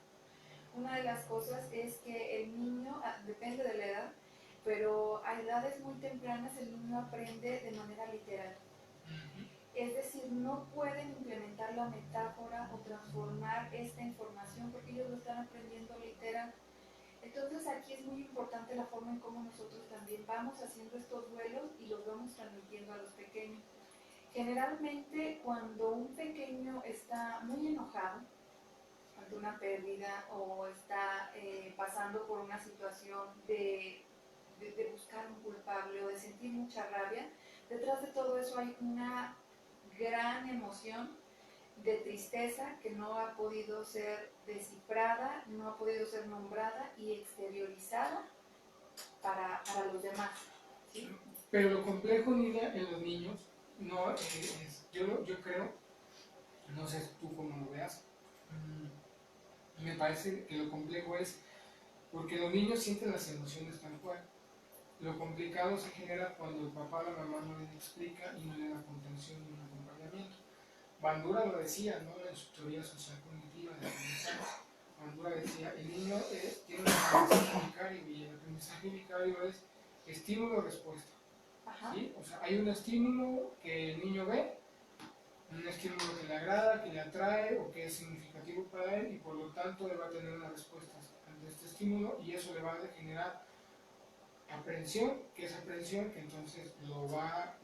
Una de las cosas es que el niño, depende de la edad, pero a edades muy tempranas el niño aprende de manera literal. Es decir, no pueden implementar la metáfora o transformar esta información porque ellos lo están aprendiendo literal. Entonces aquí es muy importante la forma en cómo nosotros también vamos haciendo estos duelos y los vamos transmitiendo a los pequeños. Generalmente cuando un pequeño está muy enojado ante una pérdida o está pasando por una situación de buscar un culpable o de sentir mucha rabia, detrás de todo eso hay una gran emoción de tristeza que no ha podido ser descifrada, no ha podido ser nombrada y exteriorizada para los demás. ¿Sí? Pero lo complejo, Nidia, en los niños, no yo creo, no sé tú cómo lo veas, me parece que lo complejo es porque los niños sienten las emociones tal cual. Lo complicado se genera cuando el papá o la mamá no les explica y no le da contención y un acompañamiento. Bandura lo decía, ¿no? En su teoría social cognitiva de aprendizaje. Bandura decía, el niño tiene un aprendizaje vicario y el aprendizaje vicario es estímulo-respuesta. ¿Sí? O sea, hay un estímulo que el niño ve, un estímulo que le agrada, que le atrae o que es significativo para él y por lo tanto le va a tener una respuesta ante este estímulo y eso le va a generar aprehensión, que es aprehensión que entonces lo va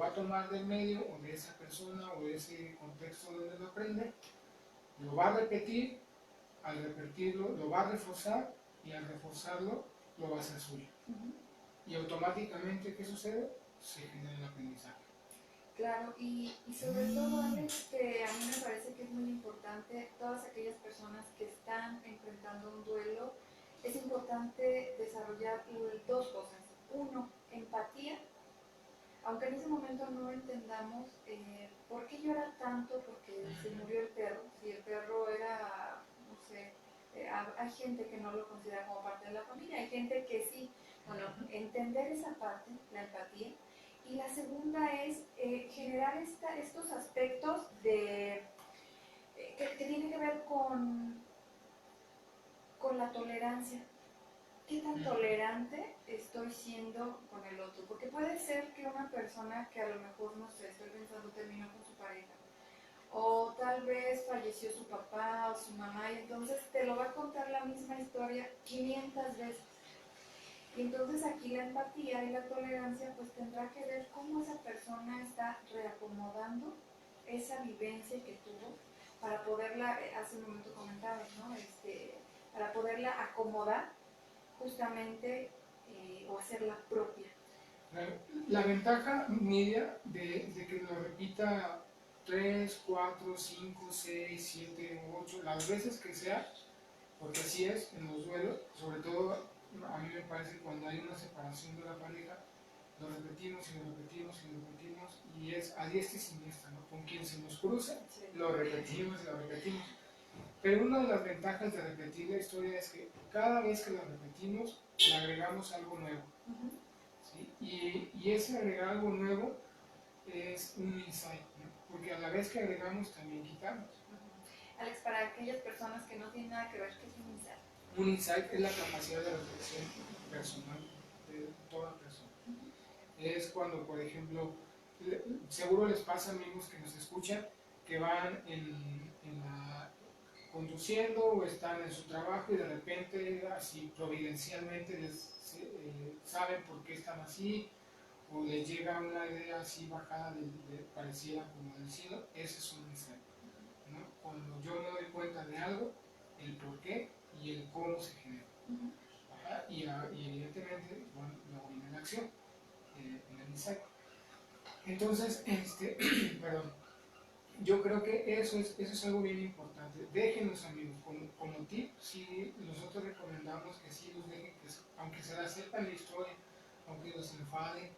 a tomar del medio o de esa persona o de ese contexto donde lo aprende, lo va a repetir, al repetirlo lo va a reforzar y al reforzarlo lo va a hacer suyo. Y automáticamente, ¿qué sucede? Se genera el aprendizaje. Claro, y sobre todo, Alex, que a mí me parece que es muy importante, todas aquellas personas que están enfrentando un duelo, es importante desarrollar dos cosas. Uno, empatía, aunque en ese momento no entendamos por qué llora tanto, porque se murió el perro, si el perro era, no sé, hay gente que no lo considera como parte de la familia, hay gente que sí. Bueno, entender esa parte, la empatía. Y la segunda es generar estos aspectos que tienen que ver con la tolerancia. qué tan tolerante estoy siendo con el otro. Porque puede ser que una persona que a lo mejor, no sé, estoy pensando, terminó con su pareja, o tal vez falleció su papá o su mamá, y entonces te lo va a contar la misma historia 500 veces. Y entonces aquí la empatía y la tolerancia pues tendrá que ver cómo esa persona está reacomodando esa vivencia que tuvo para poderla, hace un momento comentabas, ¿no? Para poderla acomodar justamente o hacerla propia. La ventaja, Nidia, de que lo repita 3, 4, 5, 6, 7, 8, las veces que sea, porque así es en los duelos, sobre todo a mí me parece cuando hay una separación de la pareja, lo repetimos y lo repetimos y lo repetimos, y es a diestra y siniestra, ¿no? Con quien se nos cruza, lo repetimos y lo repetimos. Pero una de las ventajas de repetir la historia es que cada vez que la repetimos, le agregamos algo nuevo. ¿Sí? Y ese agregar algo nuevo es un insight, ¿no? Porque a la vez que agregamos también quitamos. Alex, para aquellas personas que no tienen nada que ver, ¿qué es un insight? Un insight es la capacidad de reflexión personal de toda persona. Es cuando, por ejemplo, seguro les pasa, amigos que nos escuchan, que van conduciendo o están en su trabajo y de repente, así providencialmente, saben por qué están así, o les llega una idea así bajada, parecida como del cielo. Ese es un insight, ¿no? Cuando yo me doy cuenta de algo, el por qué y el cómo se genera. Ajá, y evidentemente, bueno, luego viene la acción en el insight. Entonces, perdón, yo creo que eso es algo bien importante. Déjenos, amigos, como tip, sí, nosotros recomendamos que sí los dejen, que, aunque se la sepan la historia, aunque los enfade,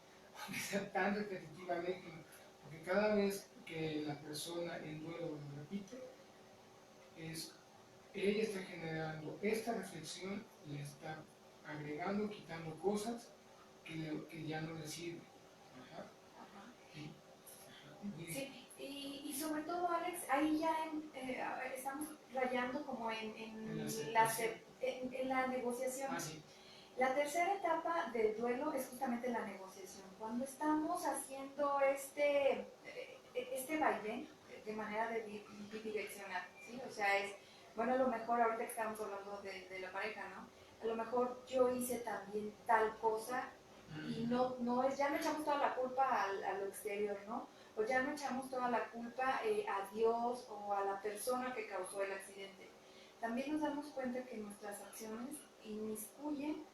aunque sea tan repetitiva, déjenlo, porque cada vez que la persona en duelo lo repite, ella está generando esta reflexión, le está agregando, quitando cosas que ya no le sirven. Ajá. Sí, y sobre todo, Alex, ahí ya estamos rayando como en la negociación. Ah, sí. La tercera etapa del duelo es justamente la negociación. Cuando estamos haciendo este vaivén de manera de bidireccional, ¿sí? O sea, bueno, a lo mejor ahorita que estamos hablando de la pareja, ¿no? A lo mejor yo hice también tal cosa y no es, ya no echamos toda la culpa a lo exterior, ¿no? O ya no echamos toda la culpa a Dios o a la persona que causó el accidente. También nos damos cuenta que nuestras acciones inmiscuyen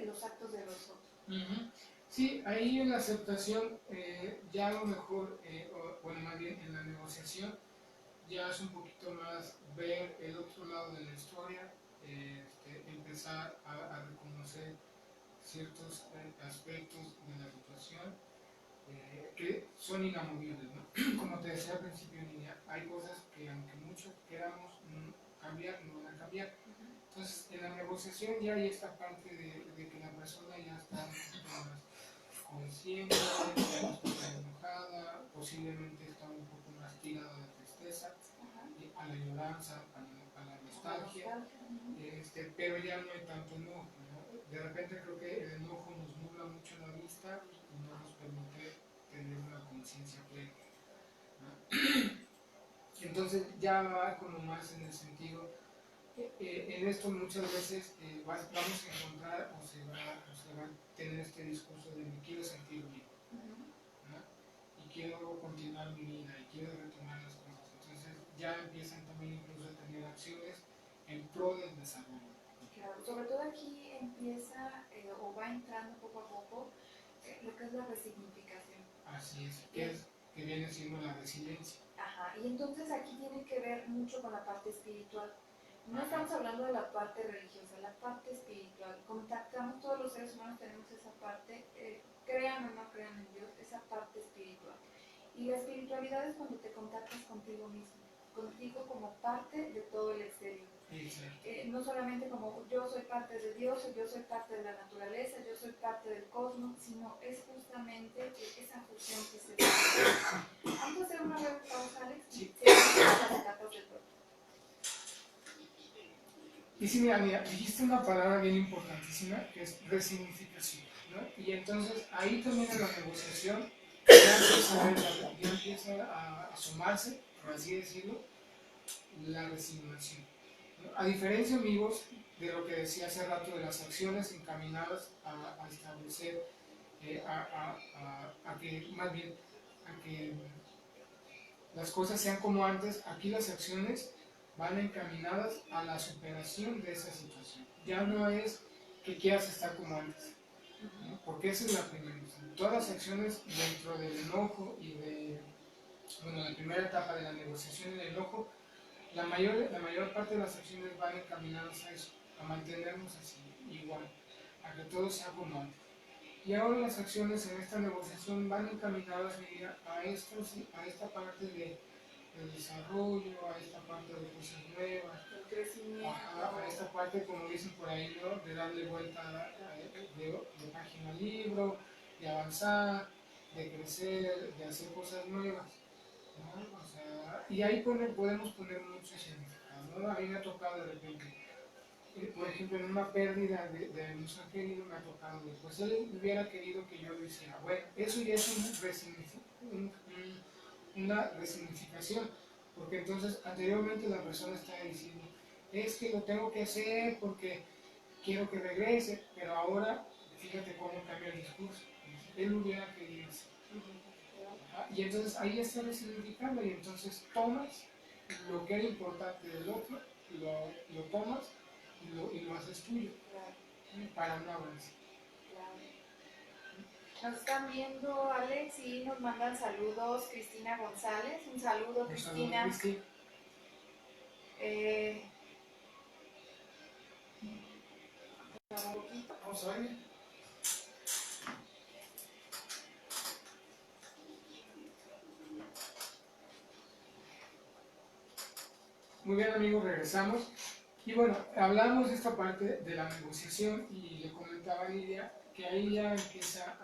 los actos de los otros. Sí, ahí en la aceptación, ya a lo mejor, bueno, más bien en la negociación, ya es un poquito más ver el otro lado de la historia, empezar a reconocer ciertos aspectos de la situación que son inamovibles, ¿no? Como te decía al principio, niña, hay cosas que aunque mucho queramos cambiar, no van a cambiar. Entonces, en la negociación ya hay esta parte de que la persona ya está más consciente, ya no está tan enojada, posiblemente está un poco más tirada de tristeza, a la lloranza, a la nostalgia, pero ya no hay tanto enojo, ¿no? De repente creo que el enojo nos nubla mucho la vista y no nos permite tener una conciencia plena, ¿no? Entonces ya va como más en el sentido, en esto muchas veces vamos a encontrar o se va a tener este discurso de me quiero sentir bien, ¿no? Y quiero continuar mi vida y quiero retomar las cosas. Entonces ya empiezan también incluso a tener acciones en pro del desarrollo. Claro, sobre todo aquí empieza o va entrando poco a poco lo que es la resignificación. Así es, que viene siendo la resiliencia. Ajá, y entonces aquí tiene que ver mucho con la parte espiritual. No estamos hablando de la parte religiosa, la parte espiritual. Contactamos, todos los seres humanos tenemos esa parte, crean o no crean en Dios, esa parte espiritual. Y la espiritualidad es cuando te contactas contigo mismo, contigo como parte de todo el exterior. No solamente como yo soy parte de Dios, o yo soy parte de la naturaleza, yo soy parte del cosmos, sino es justamente esa fusión que se da. Vamos a hacer una breve pausa, Alex, y seguimos con las etapas del duelo. Y sí, mira, dijiste una palabra bien importantísima que es resignificación, ¿no? Y entonces ahí también en la negociación ya empieza a asomarse, por así decirlo, la resignación, ¿no? A diferencia, amigos, de lo que decía hace rato de las acciones encaminadas a establecer, a que, más bien, a que las cosas sean como antes, aquí las acciones van encaminadas a la superación de esa situación. Ya no es que quieras estar como antes, ¿no? Porque esa es la primera. Todas las acciones dentro del enojo y de, bueno, la primera etapa de la negociación y del enojo, la mayor parte de las acciones van encaminadas a eso, a mantenernos así, igual, a que todo sea como antes. Y ahora las acciones en esta negociación van encaminadas, Lidia, a esta parte del desarrollo, a esta parte de cosas nuevas, El crecimiento. a esta parte, como dicen por ahí, ¿no? De darle vuelta de página al libro, de avanzar, de crecer, de hacer cosas nuevas, ¿no? O sea, y ahí podemos poner mucho significado, ¿no? A mí me ha tocado de repente, por ejemplo, en una pérdida de un ser querido me ha tocado, pues él hubiera querido que yo lo hiciera. Bueno, eso ya es una resignificación, porque entonces anteriormente la persona estaba diciendo, es que lo tengo que hacer porque quiero que regrese, pero ahora fíjate cómo cambia el discurso. Él hubiera querido hacer. Y entonces ahí está resignificando y entonces tomas lo que era importante del otro, lo tomas y lo haces tuyo, para un avance. Nos están viendo, Alex, y nos mandan saludos. Cristina González, un saludo, Cristina. Cristi. Vamos a ver. Muy bien, amigos, regresamos. Y bueno, hablamos de esta parte de la negociación y le comentaba a Lidia que ahí ya empieza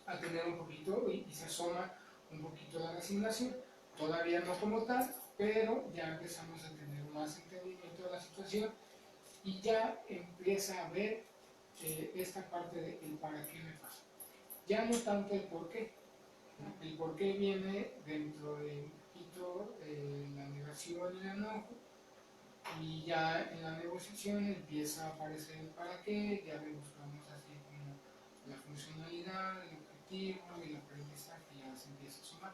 a tener un poquito y se asoma un poquito la resignación. Todavía no como tal, pero ya empezamos a tener más entendimiento de la situación y ya empieza a ver esta parte de el para qué me pasa. Ya no tanto el por qué. El por qué viene dentro de un poquito la negación y el enojo, y ya en la negociación empieza a aparecer el para qué, ya le buscamos así como la funcionalidad, el objetivo y el aprendizaje ya se empieza a sumar.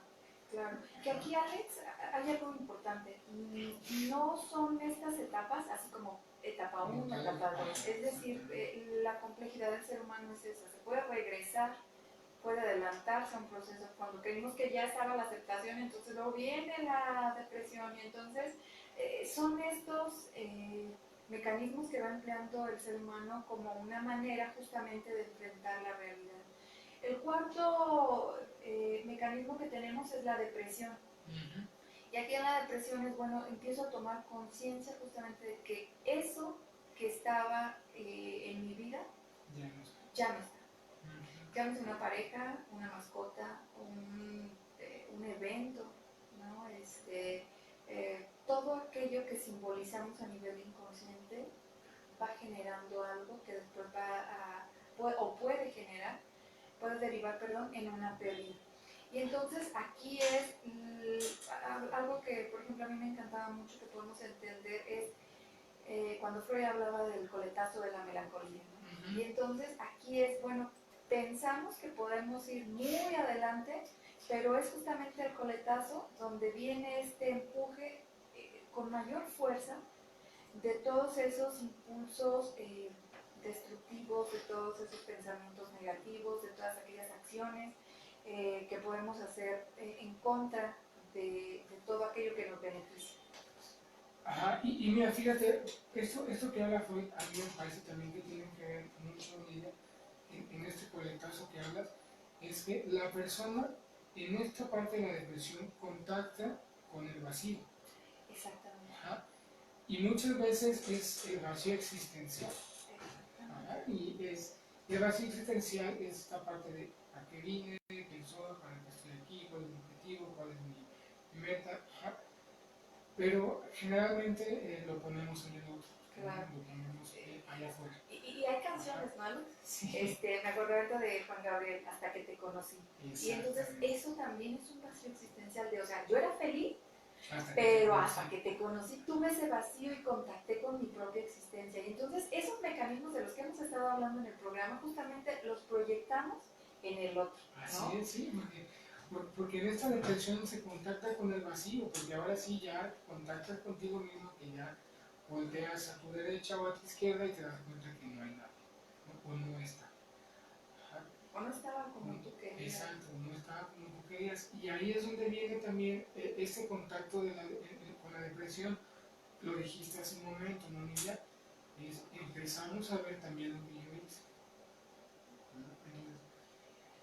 Claro, que aquí, Alex, hay algo importante. No son estas etapas así como etapa 1, etapa 2. Es decir, la complejidad del ser humano es esa. Se puede regresar, puede adelantarse a un proceso. Cuando creímos que ya estaba la aceptación, entonces luego viene la depresión y entonces son estos mecanismos que va empleando el ser humano como una manera justamente de enfrentar la realidad. El cuarto mecanismo que tenemos es la depresión. Y aquí en la depresión es, bueno, empiezo a tomar conciencia justamente de que eso que estaba en mi vida ya no está. Llámese una pareja, una mascota, un evento, ¿no? Todo aquello que simbolizamos a nivel inconsciente va generando algo que después puede generar, puede derivar, en una pérdida. Y entonces aquí es algo que, por ejemplo, a mí me encantaba mucho que podemos entender es cuando Freud hablaba del coletazo de la melancolía, ¿no? Y entonces aquí es, bueno, pensamos que podemos ir muy adelante, pero es justamente el coletazo donde viene este empuje con mayor fuerza de todos esos impulsos destructivos, de todos esos pensamientos negativos, de todas aquellas acciones que podemos hacer en contra de todo aquello que nos beneficia. Ajá, y mira, fíjate, esto que habla Freud, a mí me parece también que tiene que ver mucho, Lidia, en este coletazo que hablas, es que la persona en esta parte de la depresión contacta con el vacío. Exactamente. Ajá, y muchas veces es el vacío existencial. Ajá, y el vacío existencial es esta parte de a qué vine, quién soy, para qué estoy aquí, cuál es mi objetivo, cuál es mi meta. Ajá. Pero generalmente lo ponemos en el otro. Claro. lo tenemos allá afuera. Y hay canciones, ¿no, Alex? Sí. Me acordé ahorita de Juan Gabriel, Hasta que te conocí. Y entonces Exactamente. eso también es un vacío existencial de, o sea, yo era feliz, Hasta que te pero conocí. hasta que te conocí tuve ese vacío y contacté con mi propia existencia. Y entonces esos mecanismos de los que hemos estado hablando en el programa justamente los proyectamos en el otro, ¿no? Así es, sí, porque en esta depresión se contacta con el vacío, porque ahora sí ya contactas contigo mismo, que ya volteas a tu derecha o a tu izquierda y te das cuenta que no hay nada, ¿no? O no está. Ajá. O no estaba como tú querías. Exacto, no estaba como tú querías. Y ahí es donde viene también este contacto con la depresión. Lo dijiste hace un momento, ¿no, Nidia? Empezamos a ver también lo que yo hice.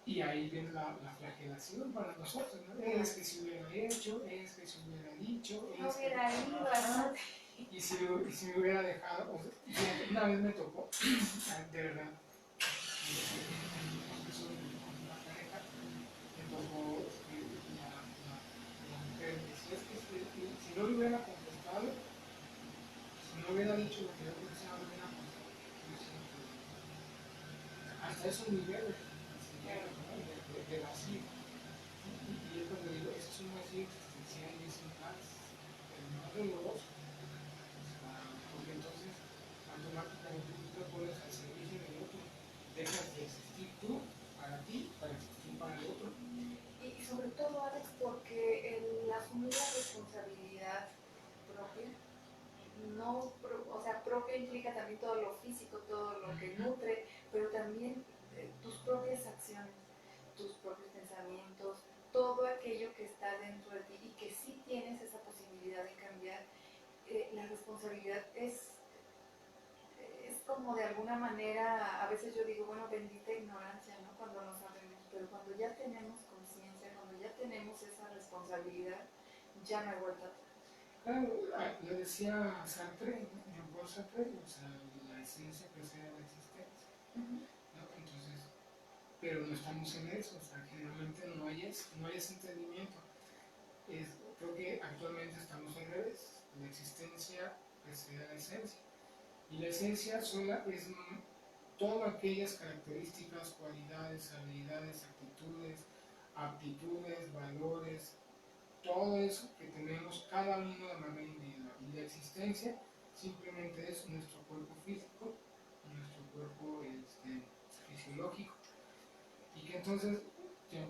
Y ahí viene la flagelación para nosotros, ¿no? Es que si hubiera hecho, es que si hubiera dicho, No es hubiera que... ido Ajá. Y si me hubiera dejado, o sea, una vez me tocó, de verdad, con una pareja, me tocó la mujer, me decía, es que si no le hubiera contestado, si no hubiera dicho lo que yo pensaba, no hubiera contestado, hasta esos niveles, de vacío. Y es cuando digo, eso es un vacío existencial y es el más doloroso. Porque entonces, automáticamente tú te pones al servicio del otro. Dejas de existir tú para ti, para existir para el otro. Y sobre todo, Alex, porque el asumir la responsabilidad propia, no, o sea, propia implica también todo lo físico, todo lo que nutre, pero también tus propias acciones, tus propios pensamientos, todo aquello que está dentro de ti y que sí tienes esa posibilidad de cambiar. La responsabilidad es como de alguna manera, a veces yo digo, bueno, bendita ignorancia, ¿no? Cuando no sabemos, pero cuando ya tenemos conciencia, cuando ya tenemos esa responsabilidad, ya no hay vuelta atrás. Claro, lo decía Sartre, Jean-Paul Sartre, o sea, la esencia precede la existencia. ¿No? Entonces, pero no estamos en eso, o sea, generalmente no hay ese entendimiento. Creo que actualmente estamos al revés, la existencia precede la esencia. Y la esencia sola es todas aquellas características, cualidades, habilidades, actitudes, aptitudes, valores, todo eso que tenemos cada uno de manera individual. Y la existencia simplemente es nuestro cuerpo físico, nuestro cuerpo fisiológico. Y que entonces,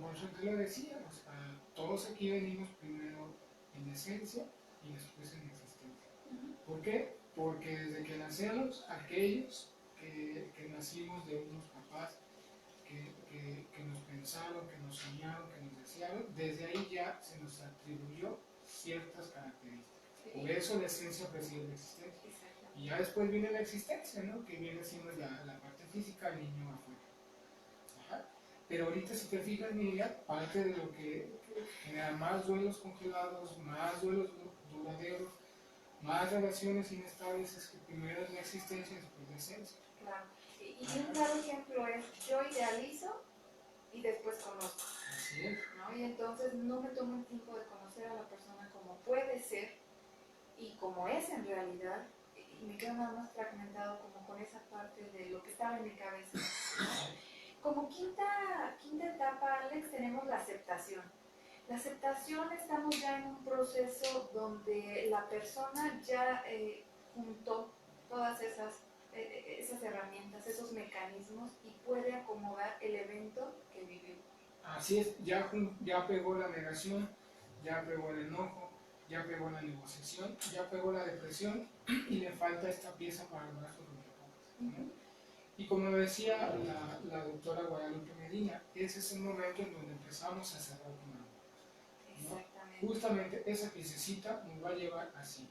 por eso te lo decía, o sea, todos aquí venimos primero en esencia y después en existencia. ¿Por qué? Porque desde que nacemos, aquellos que nacimos de unos papás que nos pensaron, que nos soñaron, que nos desearon, desde ahí ya se nos atribuyó ciertas características. Por eso la esencia preside la existencia. Y ya después viene la existencia, ¿no? Que viene siendo ya la parte física, el niño afuera. Ajá. Pero ahorita si te fijas, Miriam, parte de lo que genera más duelos congelados, más duelos duraderos, más relaciones inestables, es que primero es la existencia y después la esencia. Claro. Y un claro ejemplo es, yo idealizo y después conozco. Así es. ¿No? Y entonces no me tomo el tiempo de conocer a la persona como puede ser y como es en realidad, y me quedo nada más fragmentado como con esa parte de lo que estaba en mi cabeza. Como quinta etapa, Alex, tenemos la aceptación. La aceptación, estamos ya en un proceso donde la persona ya juntó todas esas herramientas, esos mecanismos y puede acomodar el evento que vivió. Así es, ya pegó la negación, ya pegó el enojo, ya pegó la negociación, ya pegó la depresión y le falta esta pieza para lograr sus rompeolas. Y como lo decía la doctora Guadalupe Medina, ese es el momento en donde empezamos a cerrar con amor. Exactamente. Justamente esa piececita nos va a llevar así,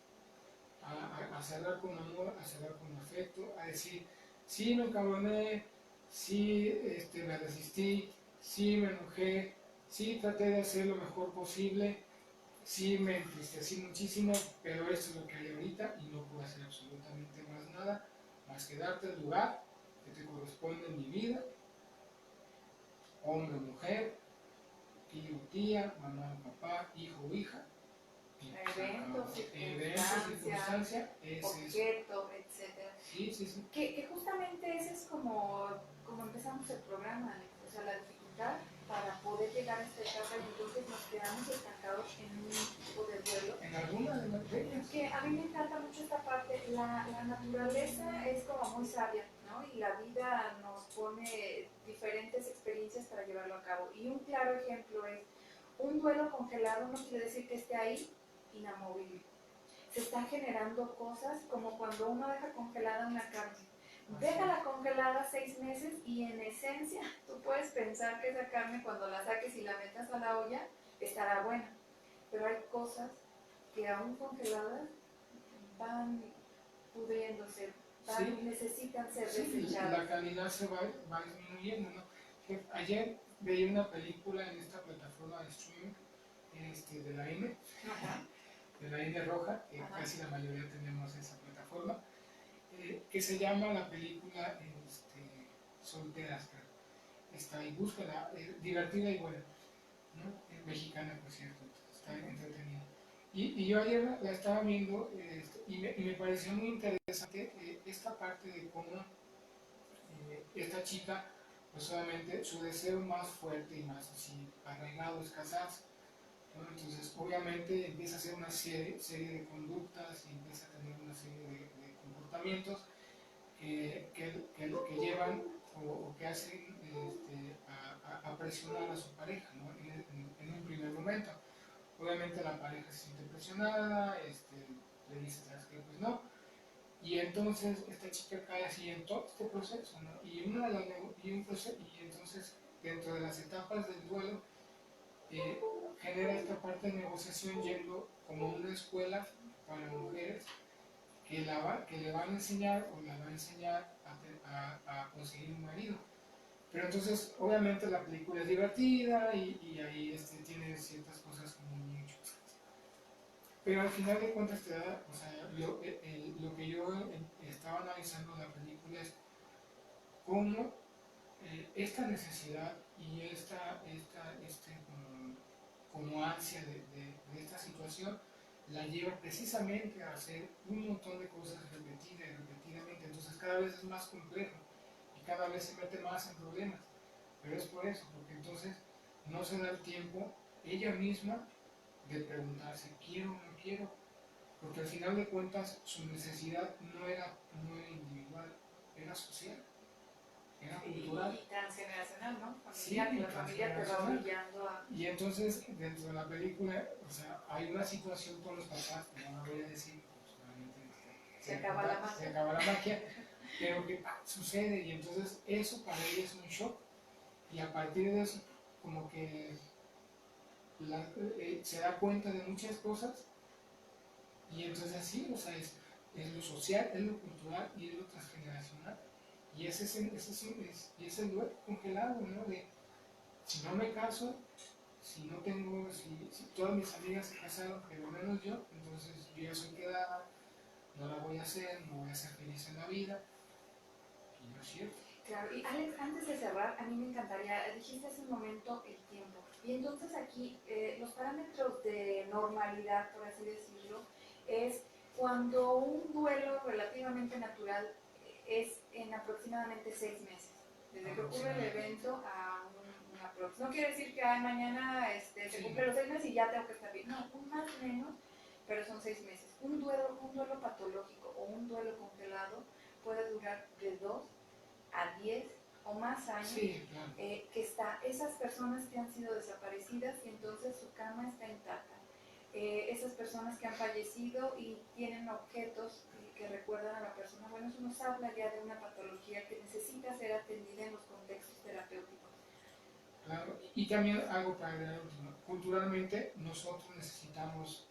a cerrar con amor, a cerrar con afecto, a decir, sí me encabroné, sí me resistí, sí me enojé, sí traté de hacer lo mejor posible, sí me entristecí muchísimo, pero esto es lo que hay ahorita y no puedo hacer absolutamente más nada, más que darte el lugar que te corresponde en mi vida, hombre o mujer, tío o tía, mamá o papá, hijo o hija, eventos, circunstancia, objeto, etcétera. Sí, sí, sí. Que justamente ese es como empezamos el programa, Alex. O sea, la dificultad para poder llegar a esta etapa y entonces nos quedamos estancados en un tipo de duelo. En alguna de las ellas. Que a mí me encanta mucho esta parte. La naturaleza es como muy sabia, ¿no? Y la vida nos pone diferentes experiencias para llevarlo a cabo. Y un claro ejemplo es, un duelo congelado no quiere decir que esté ahí inamovible. Se están generando cosas como cuando uno deja congelada una carne. Déjala congelada 6 meses y en esencia tú puedes pensar que esa carne cuando la saques y la metas a la olla estará buena. Pero hay cosas que aún congeladas van pudriéndose, necesitan ser desechadas. La calidad se va disminuyendo, ¿no? Ayer veía una película en esta plataforma de streaming de la N, de la N roja, que casi la mayoría tenemos esa plataforma, que se llama la película Solteras, está ahí, búscala, divertida y buena, ¿no? Mexicana, por cierto, está entretenida. Y yo ayer la estaba viendo y me pareció muy interesante esta parte de cómo esta chica, pues obviamente su deseo más fuerte y más así arraigado es casarse, ¿no? Entonces obviamente empieza a hacer una serie de conductas y empieza a tener una serie de comportamientos que llevan o que hacen a presionar a su pareja, ¿no? En un primer momento. Obviamente la pareja se siente presionada, le dice, ¿sabes qué? Pues no. Y entonces esta chica cae así en todo este proceso, ¿no? Y entonces dentro de las etapas del duelo genera esta parte de negociación yendo como una escuela para mujeres que le van a enseñar o la va a enseñar a conseguir un marido. Pero entonces, obviamente la película es divertida y ahí tiene ciertas cosas como muy chuscas. Pero al final de cuentas te da, o sea, lo que yo estaba analizando en la película es cómo esta necesidad y como ansia de esta situación la lleva precisamente a hacer un montón de cosas repetidas y repetidamente. Entonces cada vez es más complejo y cada vez se mete más en problemas. Pero es por eso, porque entonces no se da el tiempo ella misma de preguntarse, ¿quiero o no quiero? Porque al final de cuentas su necesidad no era individual, era social, era cultural. Y transgeneracional, ¿no? Familiar, sí, la familia te va obligando a... Y entonces dentro de la película, o sea, hay una situación con los papás, que no la voy a decir, pues, se acaba la magia. Se acaba la magia, pero que sucede y entonces eso para ella es un shock. Y a partir de eso, como que se da cuenta de muchas cosas y entonces sí, o sea, es lo social, es lo cultural y es lo transgeneracional. Y ese es el duelo congelado, ¿no? De si no me caso, si todas mis amigas se casaron, pero menos yo, entonces yo ya soy quedada, no la voy a hacer, no voy a ser feliz en la vida. Y no es cierto. Claro, y Alex, antes de cerrar, a mí me encantaría, dijiste hace un momento el tiempo. Y entonces aquí los parámetros de normalidad, por así decirlo, es cuando un duelo relativamente natural es en aproximadamente 6 meses. Desde que ocurre el evento a una próxima. No quiere decir que mañana se cumplen los 6 meses y ya tengo que estar bien. No, un más o menos, pero son 6 meses. Un duelo patológico o un duelo congelado puede durar de 2 a 10 o más años, sí, claro. Esas personas que han sido desaparecidas y entonces su cama está intacta. Esas personas que han fallecido y tienen objetos que recuerdan a la persona, bueno, eso nos habla ya de una patología que necesita ser atendida en los contextos terapéuticos. Claro, y también algo para agregar último. Culturalmente nosotros necesitamos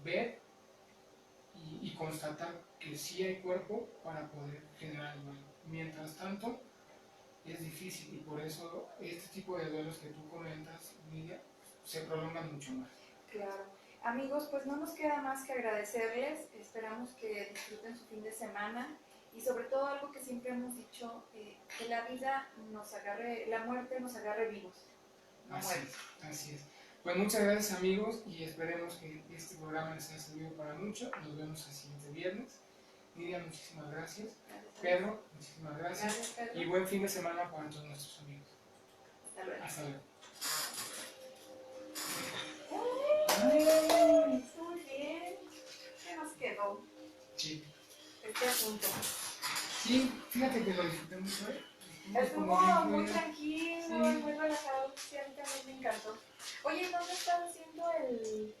ver y constatar que sí hay cuerpo para poder generar el duelo. Mientras tanto, es difícil y por eso este tipo de duelos que tú comentas, Lidia, se prolongan mucho más. Claro. Amigos, pues no nos queda más que agradecerles. Esperamos que disfruten su fin de semana y sobre todo algo que siempre hemos dicho, que la vida la muerte nos agarre vivos. Así es. Pues muchas gracias amigos y esperemos que este programa les haya servido para mucho. Nos vemos el siguiente viernes. Miriam, muchísimas gracias. Pedro, muchísimas gracias. Gracias, Pedro. Y buen fin de semana para todos nuestros amigos. Hasta luego. Hasta luego. Ay, muy bien. ¿Qué nos quedó? Sí. Este asunto. Sí, fíjate que lo disfruté mucho. Estuvo Como muy bien tranquilo, Sí. muy relajado. Sí, a mí también me encantó. Oye, ¿dónde estás haciendo el